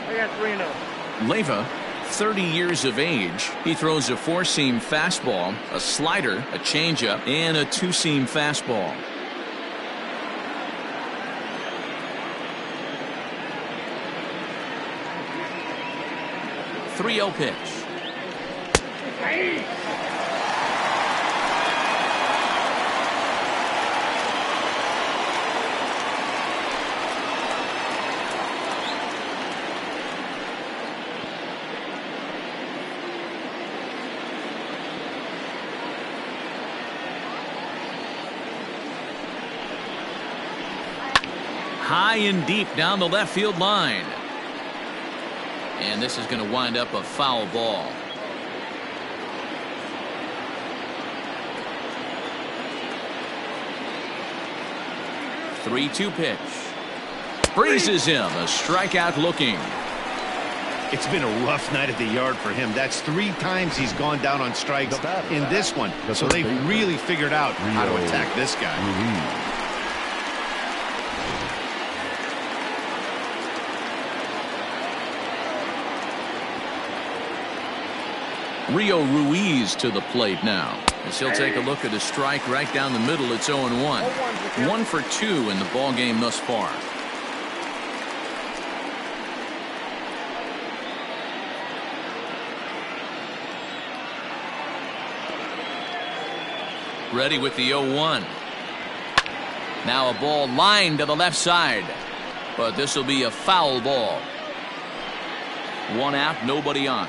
I got 3-0. Leyva, 30 years of age. He throws a 4-seam fastball, a slider, a changeup, and a 2-seam fastball. 3-0 pitch. High and deep down the left field line. And this is going to wind up a foul ball. Three-two pitch. Breezes him. A strikeout looking. It's been a rough night at the yard for him. That's 3 times he's gone down on strikes in this one. So they've really figured out how to attack this guy. Rio Ruiz to the plate now, as he'll take a look at a strike right down the middle. It's 0-1. 1 for 2 in the ball game thus far. Ready with the 0-1. Now a ball lined to the left side, but this will be a foul ball. 1 out, nobody on.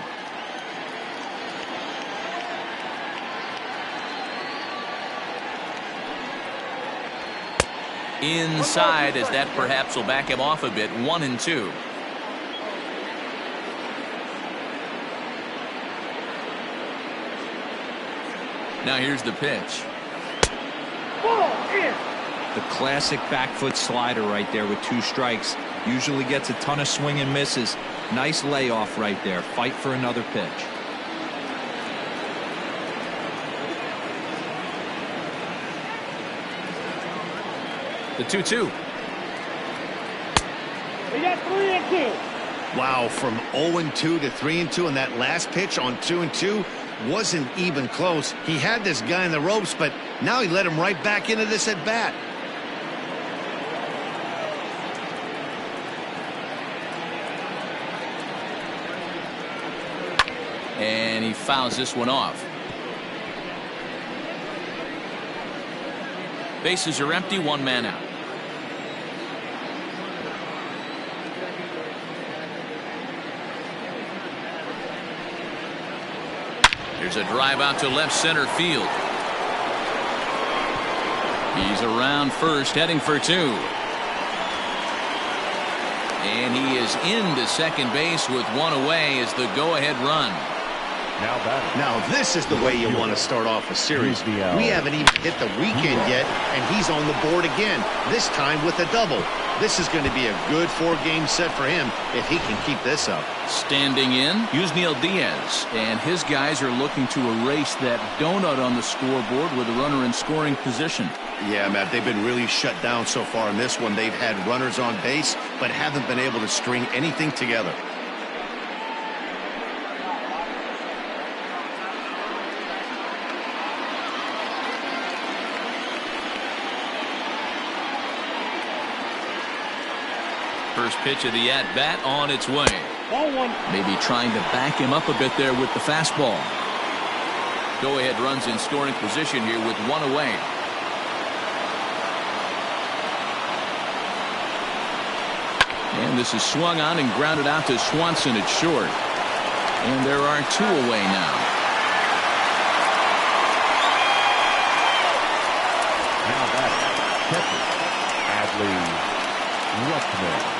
inside, as that perhaps will back him off a bit. 1-2. Now here's the pitch. The classic back foot slider right there with 2 strikes. Usually gets a ton of swing and misses. Nice layoff right there. Fight for another pitch. The 2-2. We got 3-2. Wow, from 0-2 to 3-2, and that last pitch on 2-2 wasn't even close. He had this guy in the ropes, but now he let him right back into this at bat. And he fouls this one off. Bases are empty, 1 man out. There's a drive out to left center field. He's around first, heading for 2. And he is into second base with 1 away as the go-ahead run. Now this is the way you want to start off a series. We haven't even hit the weekend yet, and he's on the board again, this time with a double. This is going to be a good 4-game set for him if he can keep this up. Standing in, Yusniel Diaz, and his guys are looking to erase that donut on the scoreboard with a runner in scoring position. Yeah, Matt, they've been really shut down so far in this one. They've had runners on base, but haven't been able to string anything together. First pitch of the at-bat on its way. Ball 1. Maybe trying to back him up a bit there with the fastball. Go-ahead runs in scoring position here with 1 away. And this is swung on and grounded out to Swanson at short. And there are 2 away now. Now batting, catcher, Adley Rutschman.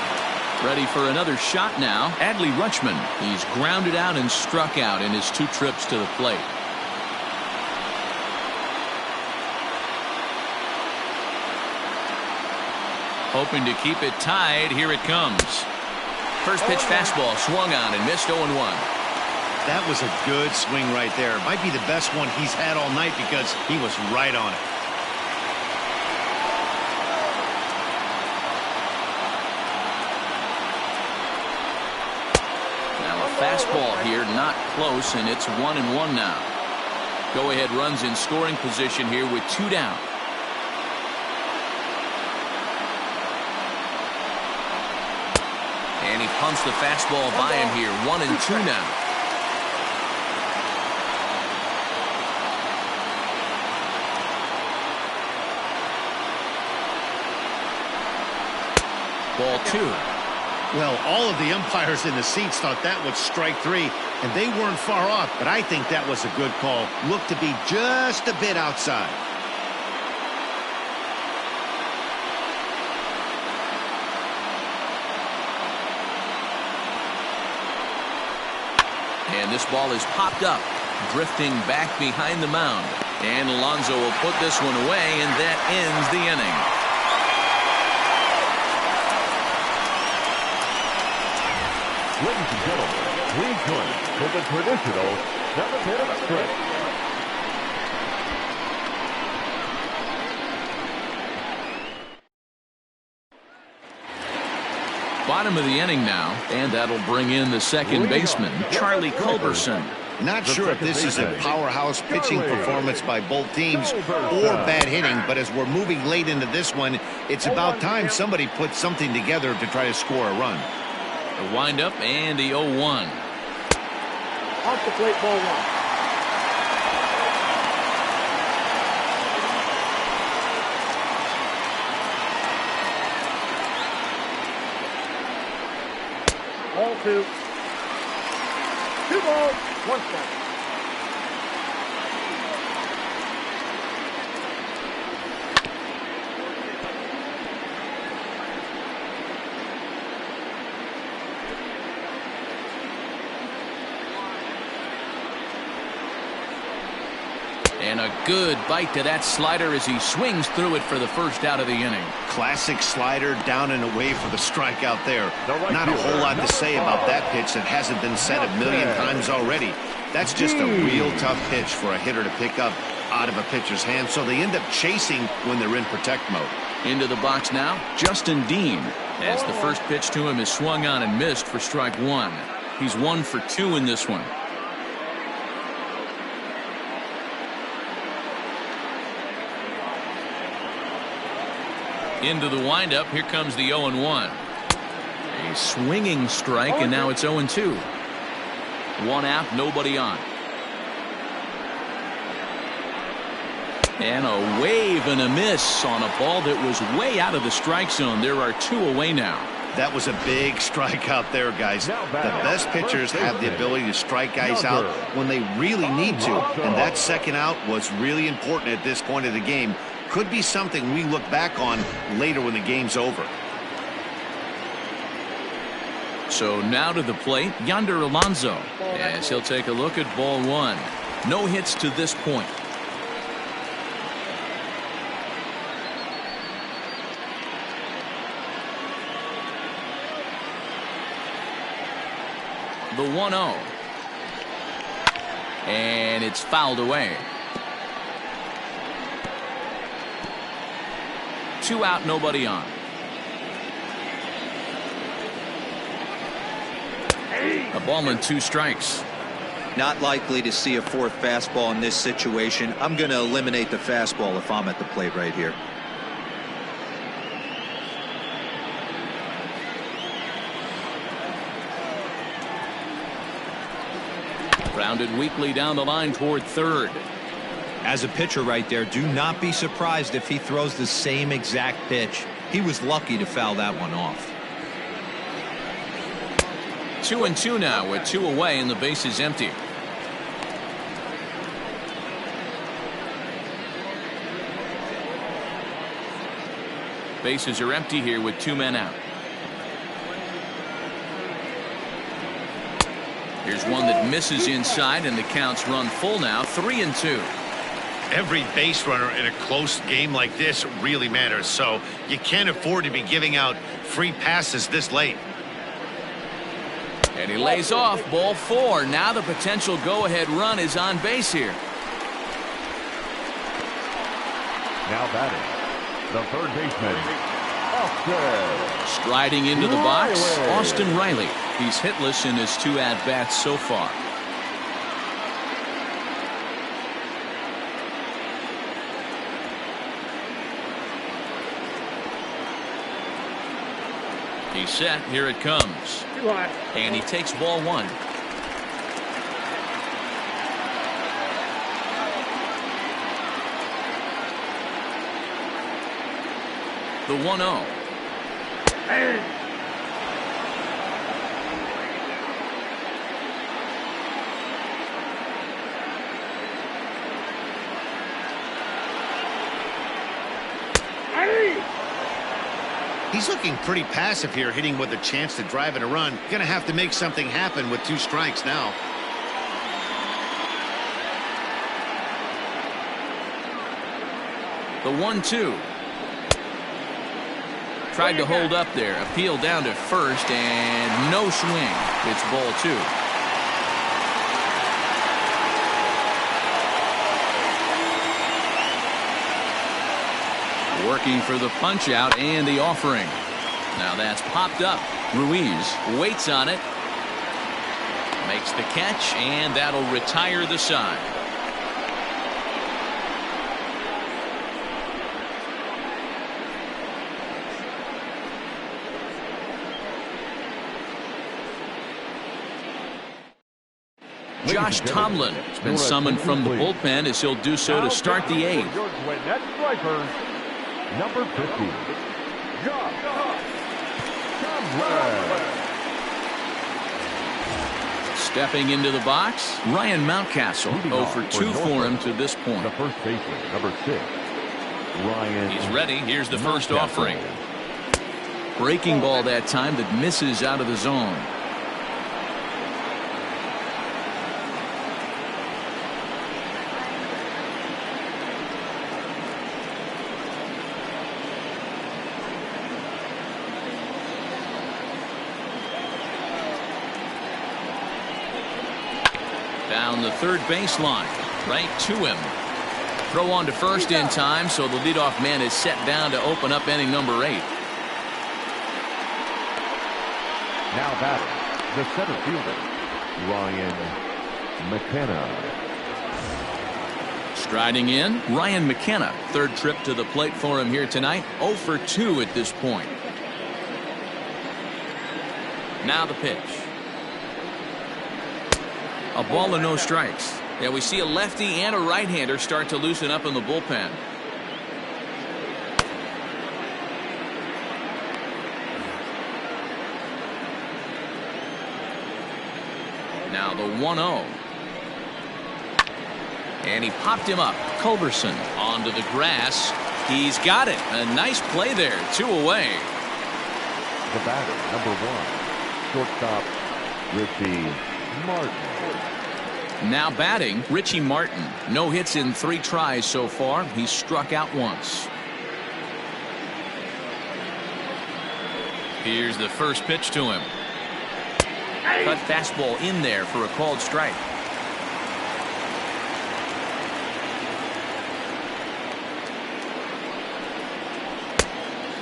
Ready for another shot now. Adley Rutschman. He's grounded out and struck out in his 2 trips to the plate. Hoping to keep it tied. Here it comes. First pitch fastball swung on and missed 0-1. That was a good swing right there. Might be the best one he's had all night because he was right on it. Fastball here, not close, and it's 1-1 now. Go-ahead runs in scoring position here with 2 down. And he pumps the fastball by him here. 1-2 now. Ball 2. Well, all of the umpires in the seats thought that was strike 3, and they weren't far off, but I think that was a good call. Looked to be just a bit outside. And this ball is popped up, drifting back behind the mound. And Alonso will put this one away, and that ends the inning. Ladies and gentlemen, please join us for the traditional 7-inning stretch. Bottom of the inning now, and that'll bring in the second baseman, Charlie Culberson. Not sure if this is a powerhouse pitching performance by both teams or bad hitting, but as we're moving late into this one, it's about time somebody put something together to try to score a run. The windup and the 0-1. Off the plate, ball 1. Ball 2. 2 balls, 1 strike. And a good bite to that slider as he swings through it for the first out of the inning. Classic slider, down and away for the strikeout there. Not a whole lot to say about that pitch that hasn't been said a million times already. That's just a real tough pitch for a hitter to pick up out of a pitcher's hand, so they end up chasing when they're in protect mode. Into the box now, Justin Dean, as the first pitch to him is swung on and missed for strike one. He's 1 for 2 in this one. Into the windup, here comes the 0-1. A swinging strike, and now it's 0-2. One out, nobody on. And a wave and a miss on a ball that was way out of the strike zone. There are 2 away now. That was a big strike out there, guys. The best pitchers have the ability to strike guys out when they really need to, and that second out was really important at this point of the game. Could be something we look back on later when the game's over. So now to the plate, Yonder Alonso, as he'll take a look at ball one. No hits to this point. The 1-0. And it's fouled away. 2 out, nobody on. A ball and 2 strikes. Not likely to see a fourth fastball in this situation. I'm going to eliminate the fastball if I'm at the plate right here. Grounded weakly down the line toward third. As a pitcher right there, do not be surprised if he throws the same exact pitch. He was lucky to foul that one off. 2-2 now with 2 away and the base is empty. Bases are empty here with 2 men out. Here's one that misses inside, and the count's run full now, 3-2. Every base runner in a close game like this really matters, so you can't afford to be giving out free passes this late. And he lays off ball 4. Now the potential go-ahead run is on base here. Now batting, the third baseman, Austin. Striding into the box, Austin Riley. He's hitless in his 2 at-bats so far. He's set. Here it comes. And he takes ball 1. The 1-0. He's looking pretty passive here, hitting with a chance to drive in a run. Gonna have to make something happen with 2 strikes now. The 1-2. Tried to hold up there. Appeal down to first and no swing. It's ball 2. Working for the punch out and the offering. Now that's popped up. Ruiz waits on it. Makes the catch, and that'll retire the side. Josh Tomlin has been summoned from the bullpen as he'll do so to start the 8th. Number 50, Josh Tomlin. Stepping into the box, Ryan Mountcastle. 0 for 2 for him to this point. The first baseman, number 6, Ryan. He's ready. Here's the first offering. Breaking ball that time that misses out of the zone. Down the third baseline, right to him. Throw on to first in time, so the leadoff man is set down to open up inning number 8. Now batting, the center fielder, Ryan McKenna. Striding in, Ryan McKenna. Third trip to the plate for him here tonight. 0 for 2 at this point. Now the pitch. A ball and no strikes. Yeah, we see a lefty and a right-hander start to loosen up in the bullpen. Now the 1-0. And he popped him up. Culberson onto the grass. He's got it. A nice play there. 2 away. The batter, number 1, shortstop Richie Martin. Now batting, Richie Martin. No hits in 3 tries so far. He's struck out once. Here's the first pitch to him. Cut fastball in there for a called strike.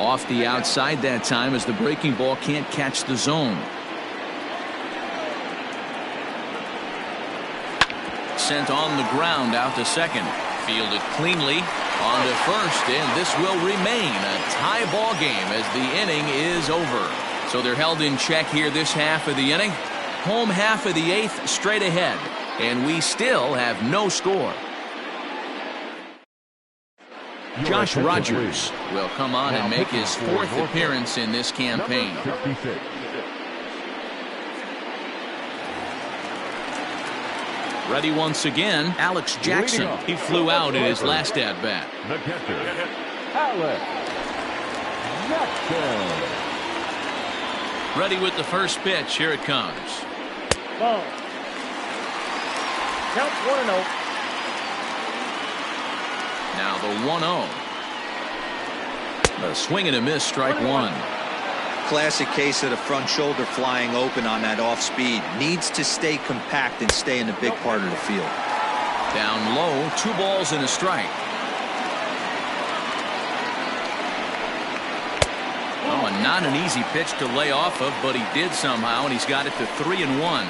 Off the outside that time as the breaking ball can't catch the zone. Sent on the ground out to second. Fielded cleanly on to first, and this will remain a tie ball game as the inning is over. So they're held in check here this half of the inning. Home half of the 8th straight ahead, and we still have no score. Josh Rogers will come on and make his 4th appearance in this campaign. Ready once again, Alex Jackson. He flew out in his last at-bat. The catcher, Alex Jackson. Ready with the first pitch. Here it comes. Ball. Count 1-0. Now the 1-0. A swing and a miss, strike 1. Classic case of the front shoulder flying open on that off speed. Needs to stay compact and stay in the big part of the field. Down low, 2 balls and a strike. Oh, and not an easy pitch to lay off of, but he did somehow, and he's got it to 3-1.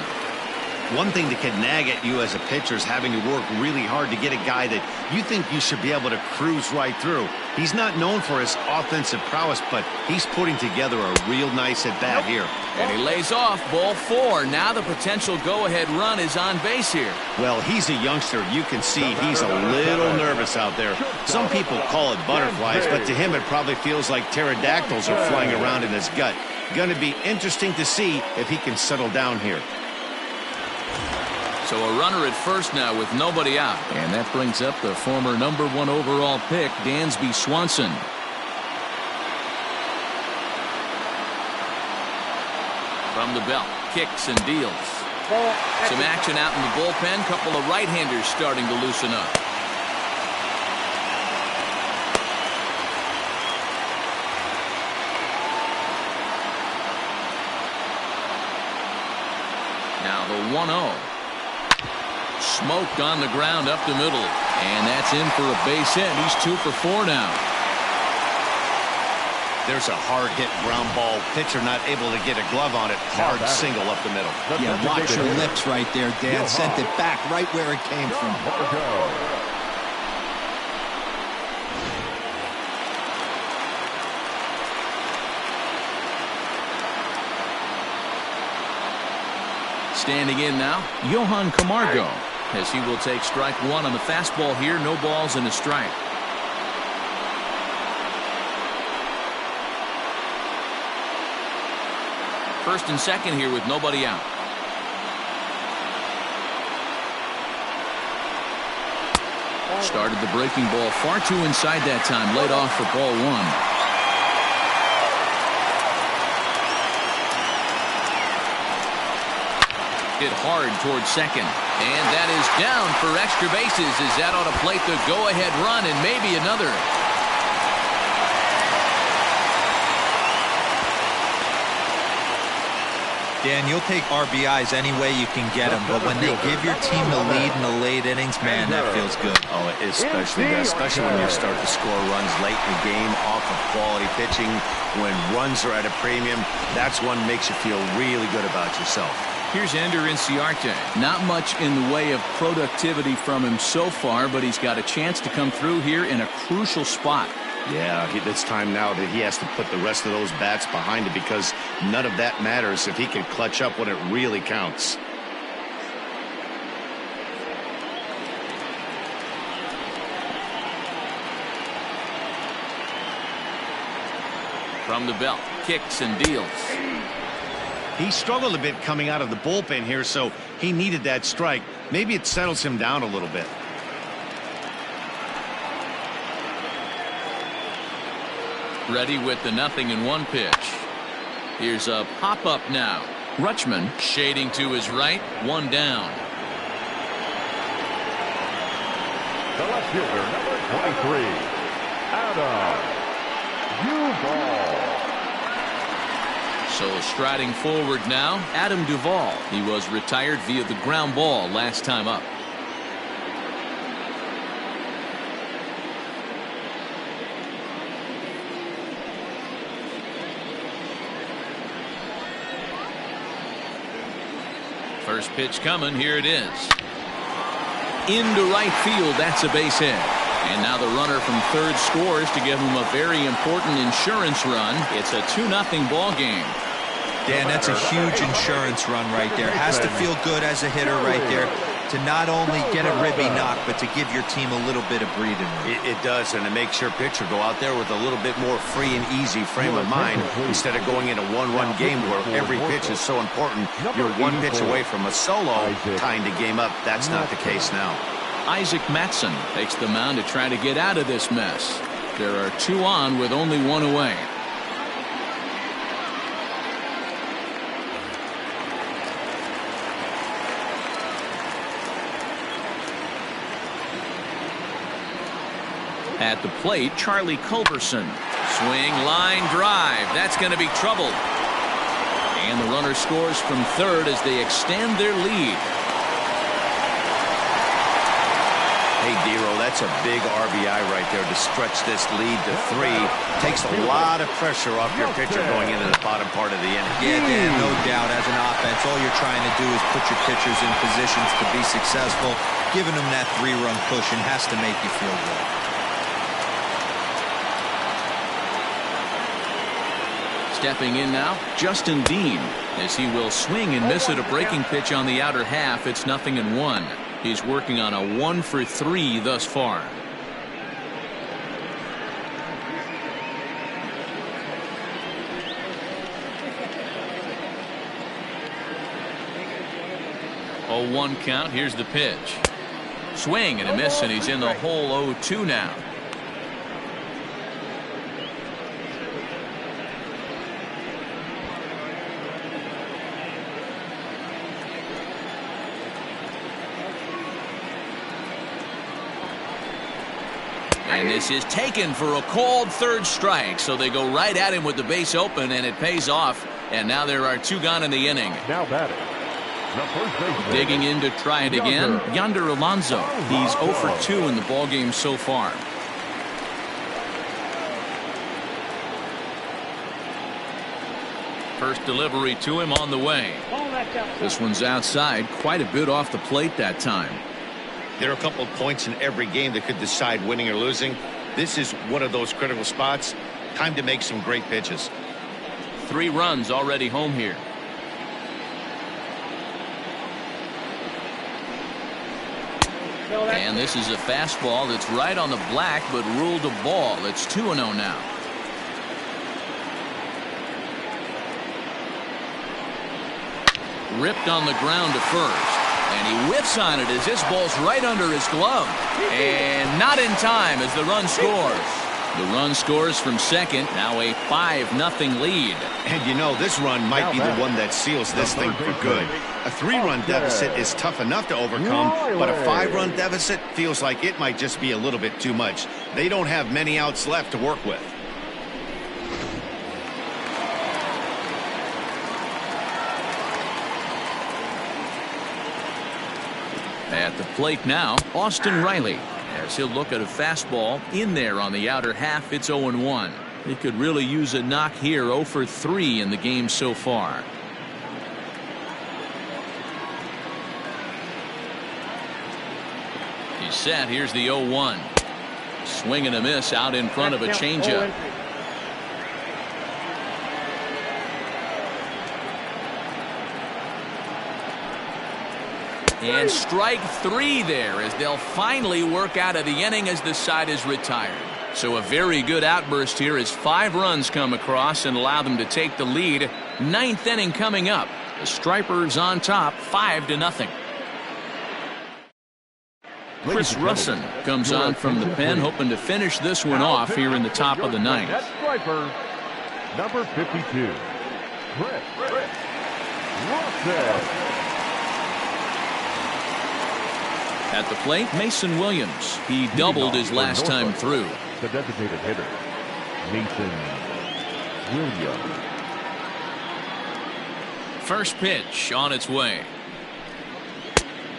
One thing that can nag at you as a pitcher is having to work really hard to get a guy that you think you should be able to cruise right through. He's not known for his offensive prowess, but he's putting together a real nice at-bat here. And he lays off, ball 4. Now the potential go-ahead run is on base here. Well, he's a youngster. You can see he's a little nervous out there. Some people call it butterflies, but to him it probably feels like pterodactyls are flying around in his gut. Going to be interesting to see if he can settle down here. So a runner at first now with nobody out. And that brings up the former number 1 overall pick, Dansby Swanson. From the belt, kicks and deals. Some action out in the bullpen. Couple of right-handers starting to loosen up. Now the 1-0. Smoked on the ground up the middle. And that's in for a base hit. He's 2 for 4 now. There's a hard hit ground ball. Pitcher not able to get a glove on it. Hard single up the middle. Yeah, watch your lips right there, Dan. Sent it back right where it came from. Standing in now, Johan Camargo, as he will take strike 1 on the fastball here. No balls and a strike. First and second here with nobody out. Started the breaking ball far too inside that time. Laid off for ball 1. Hit hard towards second. And that is down for extra bases as that ought to plate the go-ahead run and maybe another. Dan, you'll take RBIs any way you can get them, but when they give your team the lead in the late innings, man, that feels good. Oh, it especially does, especially when you start to score runs late in the game off of quality pitching. When runs are at a premium, that's one makes you feel really good about yourself. Here's Ender Inciarte. Not much in the way of productivity from him so far, but he's got a chance to come through here in a crucial spot. Yeah, it's time now that he has to put the rest of those bats behind it, because none of that matters if he can clutch up when it really counts. From the belt, kicks and deals. He struggled a bit coming out of the bullpen here, so he needed that strike. Maybe it settles him down a little bit. Ready with the 0-1 pitch. Here's a pop-up now. Rutschman shading to his right, one down. The left fielder, number 23, Adam Duvall. So striding forward now, Adam Duvall. He was retired via the ground ball last time up. First pitch coming. Here it is. Into right field. That's a base hit. And now the runner from third scores to give him a very important insurance run. It's a 2-0 ball game. Dan, that's a huge insurance run right there. Has to feel good as a hitter right there to not only get a ribby knock, but to give your team a little bit of breathing room. It does, and it makes your pitcher go out there with a little bit more free and easy frame of mind instead of going in a one-run game where every pitch is so important. You're one pitch away from a solo tying the game up. That's not the case now. Isaac Matson takes the mound to try to get out of this mess. There are two on with only one away. At the plate, Charlie Culberson. Swing, line, drive. That's going to be trouble. And the runner scores from third as they extend their lead. Hey, Dero, that's a big RBI right there to stretch this lead to 3. Takes a lot of pressure off your pitcher going into the bottom part of the inning. Yeah, Dan, no doubt. As an offense, all you're trying to do is put your pitchers in positions to be successful. Giving them that 3-run cushion has to make you feel good. Stepping in now, Justin Dean, as he will swing and miss at a breaking pitch on the outer half. It's 0-1. He's working on a 1-for-3 thus far. Oh, 1 count. Here's the pitch. Swing and a miss, and he's in the hole 0-2 now. And this is taken for a called third strike. So they go right at him with the base open, and it pays off. And now there are 2 gone in the inning. Now batting, the first baseman. Digging in to try it again, Yonder Alonso. He's 0 for 2 in the ballgame so far. First delivery to him on the way. This one's outside, quite a bit off the plate that time. There are a couple of points in every game that could decide winning or losing. This is one of those critical spots. Time to make some great pitches. 3 runs already home here. And this is a fastball that's right on the black, but ruled a ball. It's 2-0 now. Ripped on the ground to first. And he whiffs on it as this ball's right under his glove. And not in time as the run scores. The run scores from second. Now a 5-0 lead. And you know, this run might be the one that seals this thing for good. A 3-run deficit is tough enough to overcome, but a 5-run deficit feels like it might just be a little bit too much. They don't have many outs left to work with. At the plate now, Austin Riley, as he'll look at a fastball in there on the outer half. It's 0-1. He could really use a knock here. 0 for 3 in the game so far. He's set. Here's the 0-1. Swing and a miss out in front of a changeup. And strike 3 there as they'll finally work out of the inning as the side is retired. So a very good outburst here as 5 runs come across and allow them to take the lead. 9th inning coming up. The Stripers on top 5-0. Chris Russin comes on from the pen, hoping to finish this one off here in the top of the 9th. That striper, number 52, Chris Russin. At the plate, Mason Williams. He doubled his last time through. The designated hitter, Mason Williams. First pitch on its way.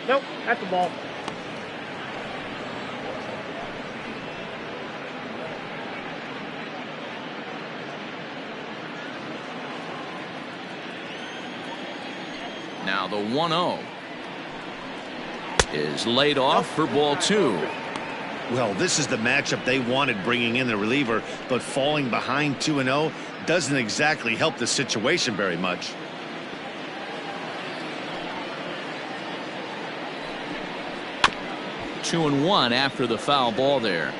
Nope, that's the ball. Now the 1-0 is laid off for ball 2. Well, this is the matchup they wanted, bringing in the reliever, but falling behind 2-0 doesn't exactly help the situation very much. Two and 1 after the foul ball there.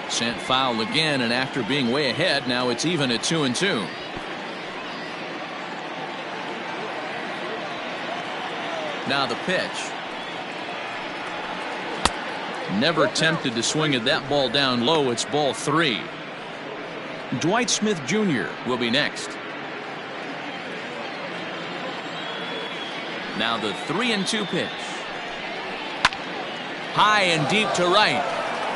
Sent foul again, and after being way ahead, now it's even at 2-2. Now the pitch. Never tempted to swing at that ball down low. It's ball 3. Dwight Smith Jr. will be next. Now the 3-2 pitch. High and deep to right.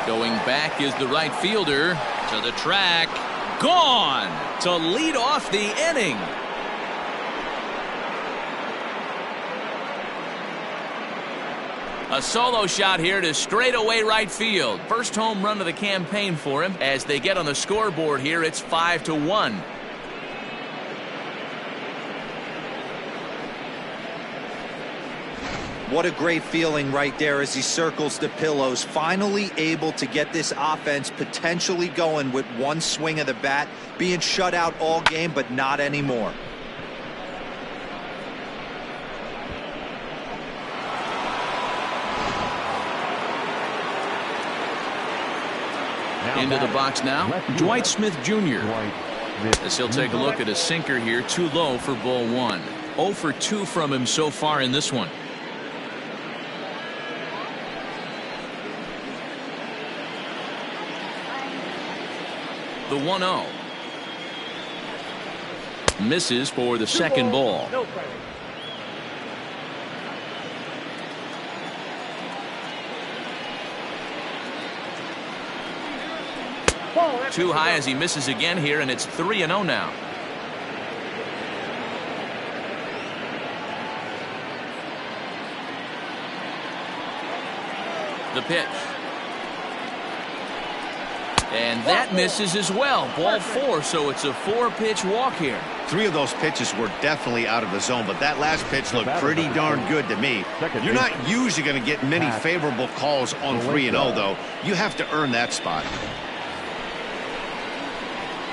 Going back is the right fielder to the track. Gone to lead off the inning. A solo shot here to straightaway right field. First home run of the campaign for him. As they get on the scoreboard here, it's 5-1. What a great feeling right there as he circles the pillows. Finally able to get this offense potentially going with one swing of the bat. Being shut out all game, but not anymore. Into the box now, Dwight Smith Jr. As he'll take a look at a sinker here, too low for ball 1. 0 for 2 from him so far in this one. The 1-0 misses for the second ball. No pressure. Too high as he misses again here, and it's 3-0 now. The pitch. And that misses as well. Ball 4, so it's a 4-pitch walk here. 3 of those pitches were definitely out of the zone, but that last pitch looked pretty darn good to me. You're not usually going to get many favorable calls on 3-0, though. You have to earn that spot.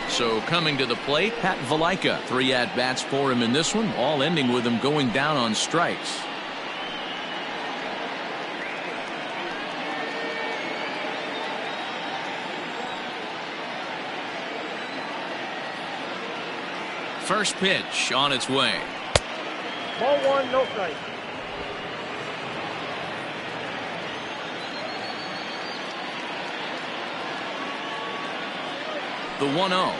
So coming to the plate, Pat Valaika. 3 at-bats for him in this one, all ending with him going down on strikes. First pitch on its way. Ball 1, no strike. The 1-0.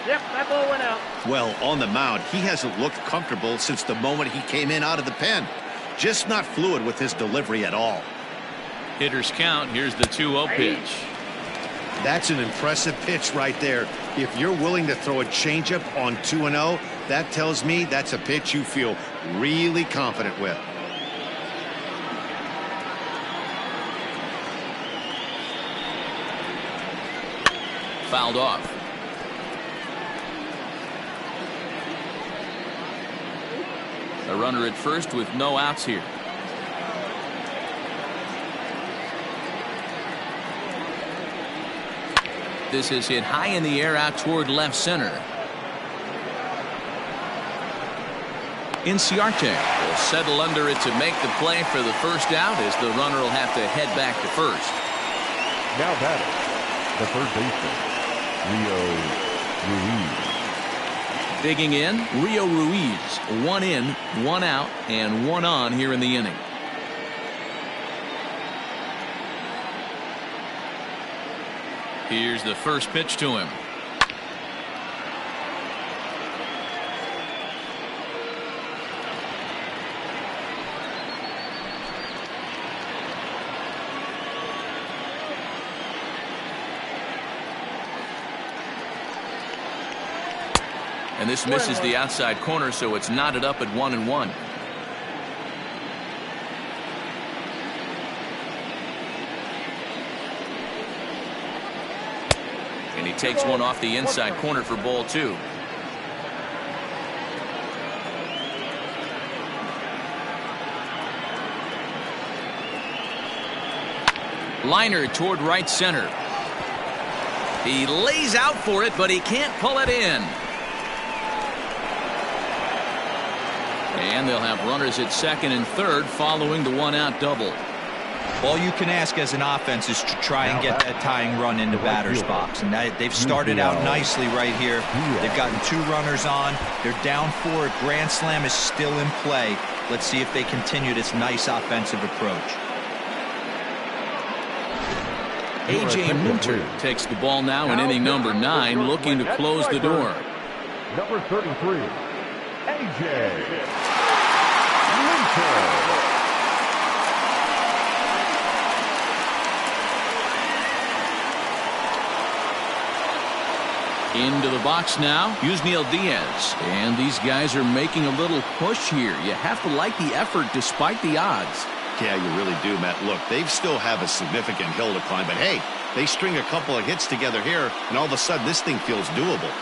Yep, that ball went out. Well, on the mound, he hasn't looked comfortable since the moment he came in out of the pen. Just not fluid with his delivery at all. Hitters count. Here's the 2-0 pitch. That's an impressive pitch right there. If you're willing to throw a changeup on 2-0, that tells me that's a pitch you feel really confident with. Fouled off. A runner at first with no outs here. This is hit high in the air out toward left center. Inciarte will settle under it to make the play for the first out, as the runner will have to head back to first. Now batting, the first baseman, Rio Ruiz. Digging in, Rio Ruiz. 1 in, 1 out, and 1 on here in the inning. Here's the first pitch to him. And this misses the outside corner, so it's knotted up at 1-1. And he takes one off the inside corner for ball 2. Liner toward right center. He lays out for it, but he can't pull it in. And they'll have runners at second and third following the 1-out double. All you can ask as an offense is to try and get that tying run in the batter's box. And they've started out nicely right here. They've gotten 2 runners on. They're down 4. A grand slam is still in play. Let's see if they continue this nice offensive approach. A.J. Minter takes the ball now in inning number 9, looking to close the door. Number 33, A.J. Minter. Into the box now, Yusniel Diaz. And these guys are making a little push here. You have to like the effort despite the odds. Yeah, you really do, Matt. Look, they still have a significant hill to climb, but hey, they string a couple of hits together here, and all of a sudden this thing feels doable.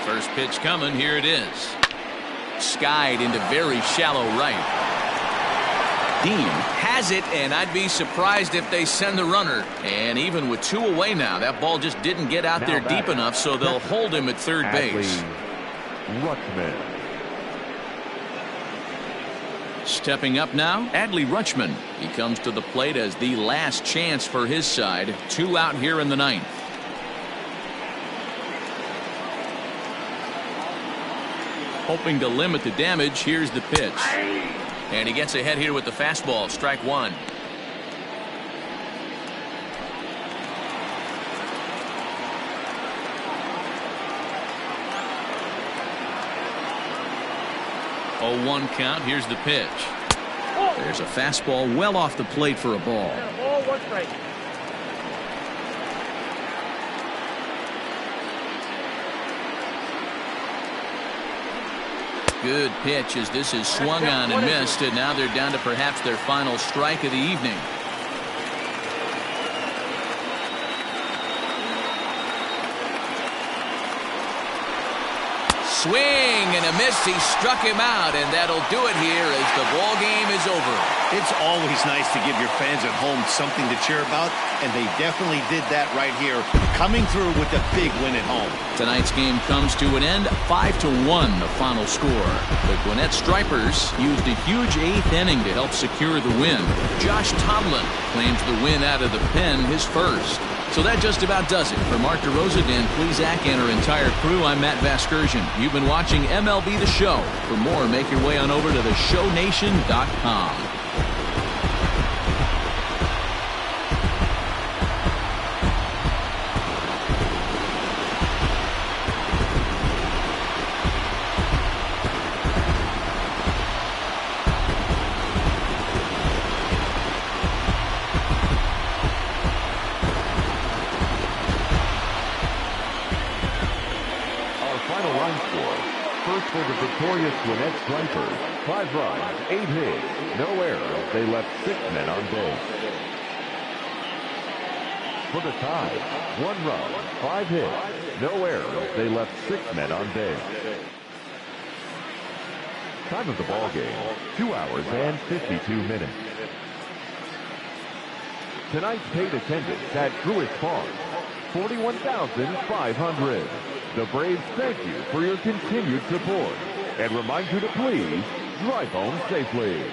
First pitch coming. Here it is. Skied into very shallow right. Dean has it, and I'd be surprised if they send the runner. And even with 2 away now, that ball just didn't get out there deep enough, so they'll hold him at third base. Rutschman. Stepping up now, Adley Rutschman. He comes to the plate as the last chance for his side. 2 out here in the 9th. Hoping to limit the damage. Here's the pitch. And he gets ahead here with the fastball. Strike 1. Oh, 1 count. Here's the pitch. There's a fastball well off the plate for a ball. Ball, 1 strike. Good pitch as this is swung on and missed, and now they're down to perhaps their final strike of the evening. Swing and a miss. He struck him out, and that'll do it here as the ball game is over. It's always nice to give your fans at home something to cheer about, and they definitely did that right here, coming through with a big win at home. Tonight's game comes to an end, 5-1 the final score. The Gwinnett Stripers used a huge 8th inning to help secure the win. Josh Tomlin claims the win out of the pen, his first. So that just about does it. For Mark DeRosa, Dan Plesac, and our entire crew, I'm Matt Vasgersian. You've been watching MLB The Show. For more, make your way on over to theshownation.com. final line score. First for the victorious Gwinnett Stripers, 5 runs, 8 hits, no errors. They left 6 men on base. For the Tide, 1 run, 5 hits, no errors. They left 6 men on base. Time of the ball game, 2 hours and 52 minutes. Tonight's paid attendance at Truist Park, 41,500. The Braves thank you for your continued support and remind you to please drive home safely.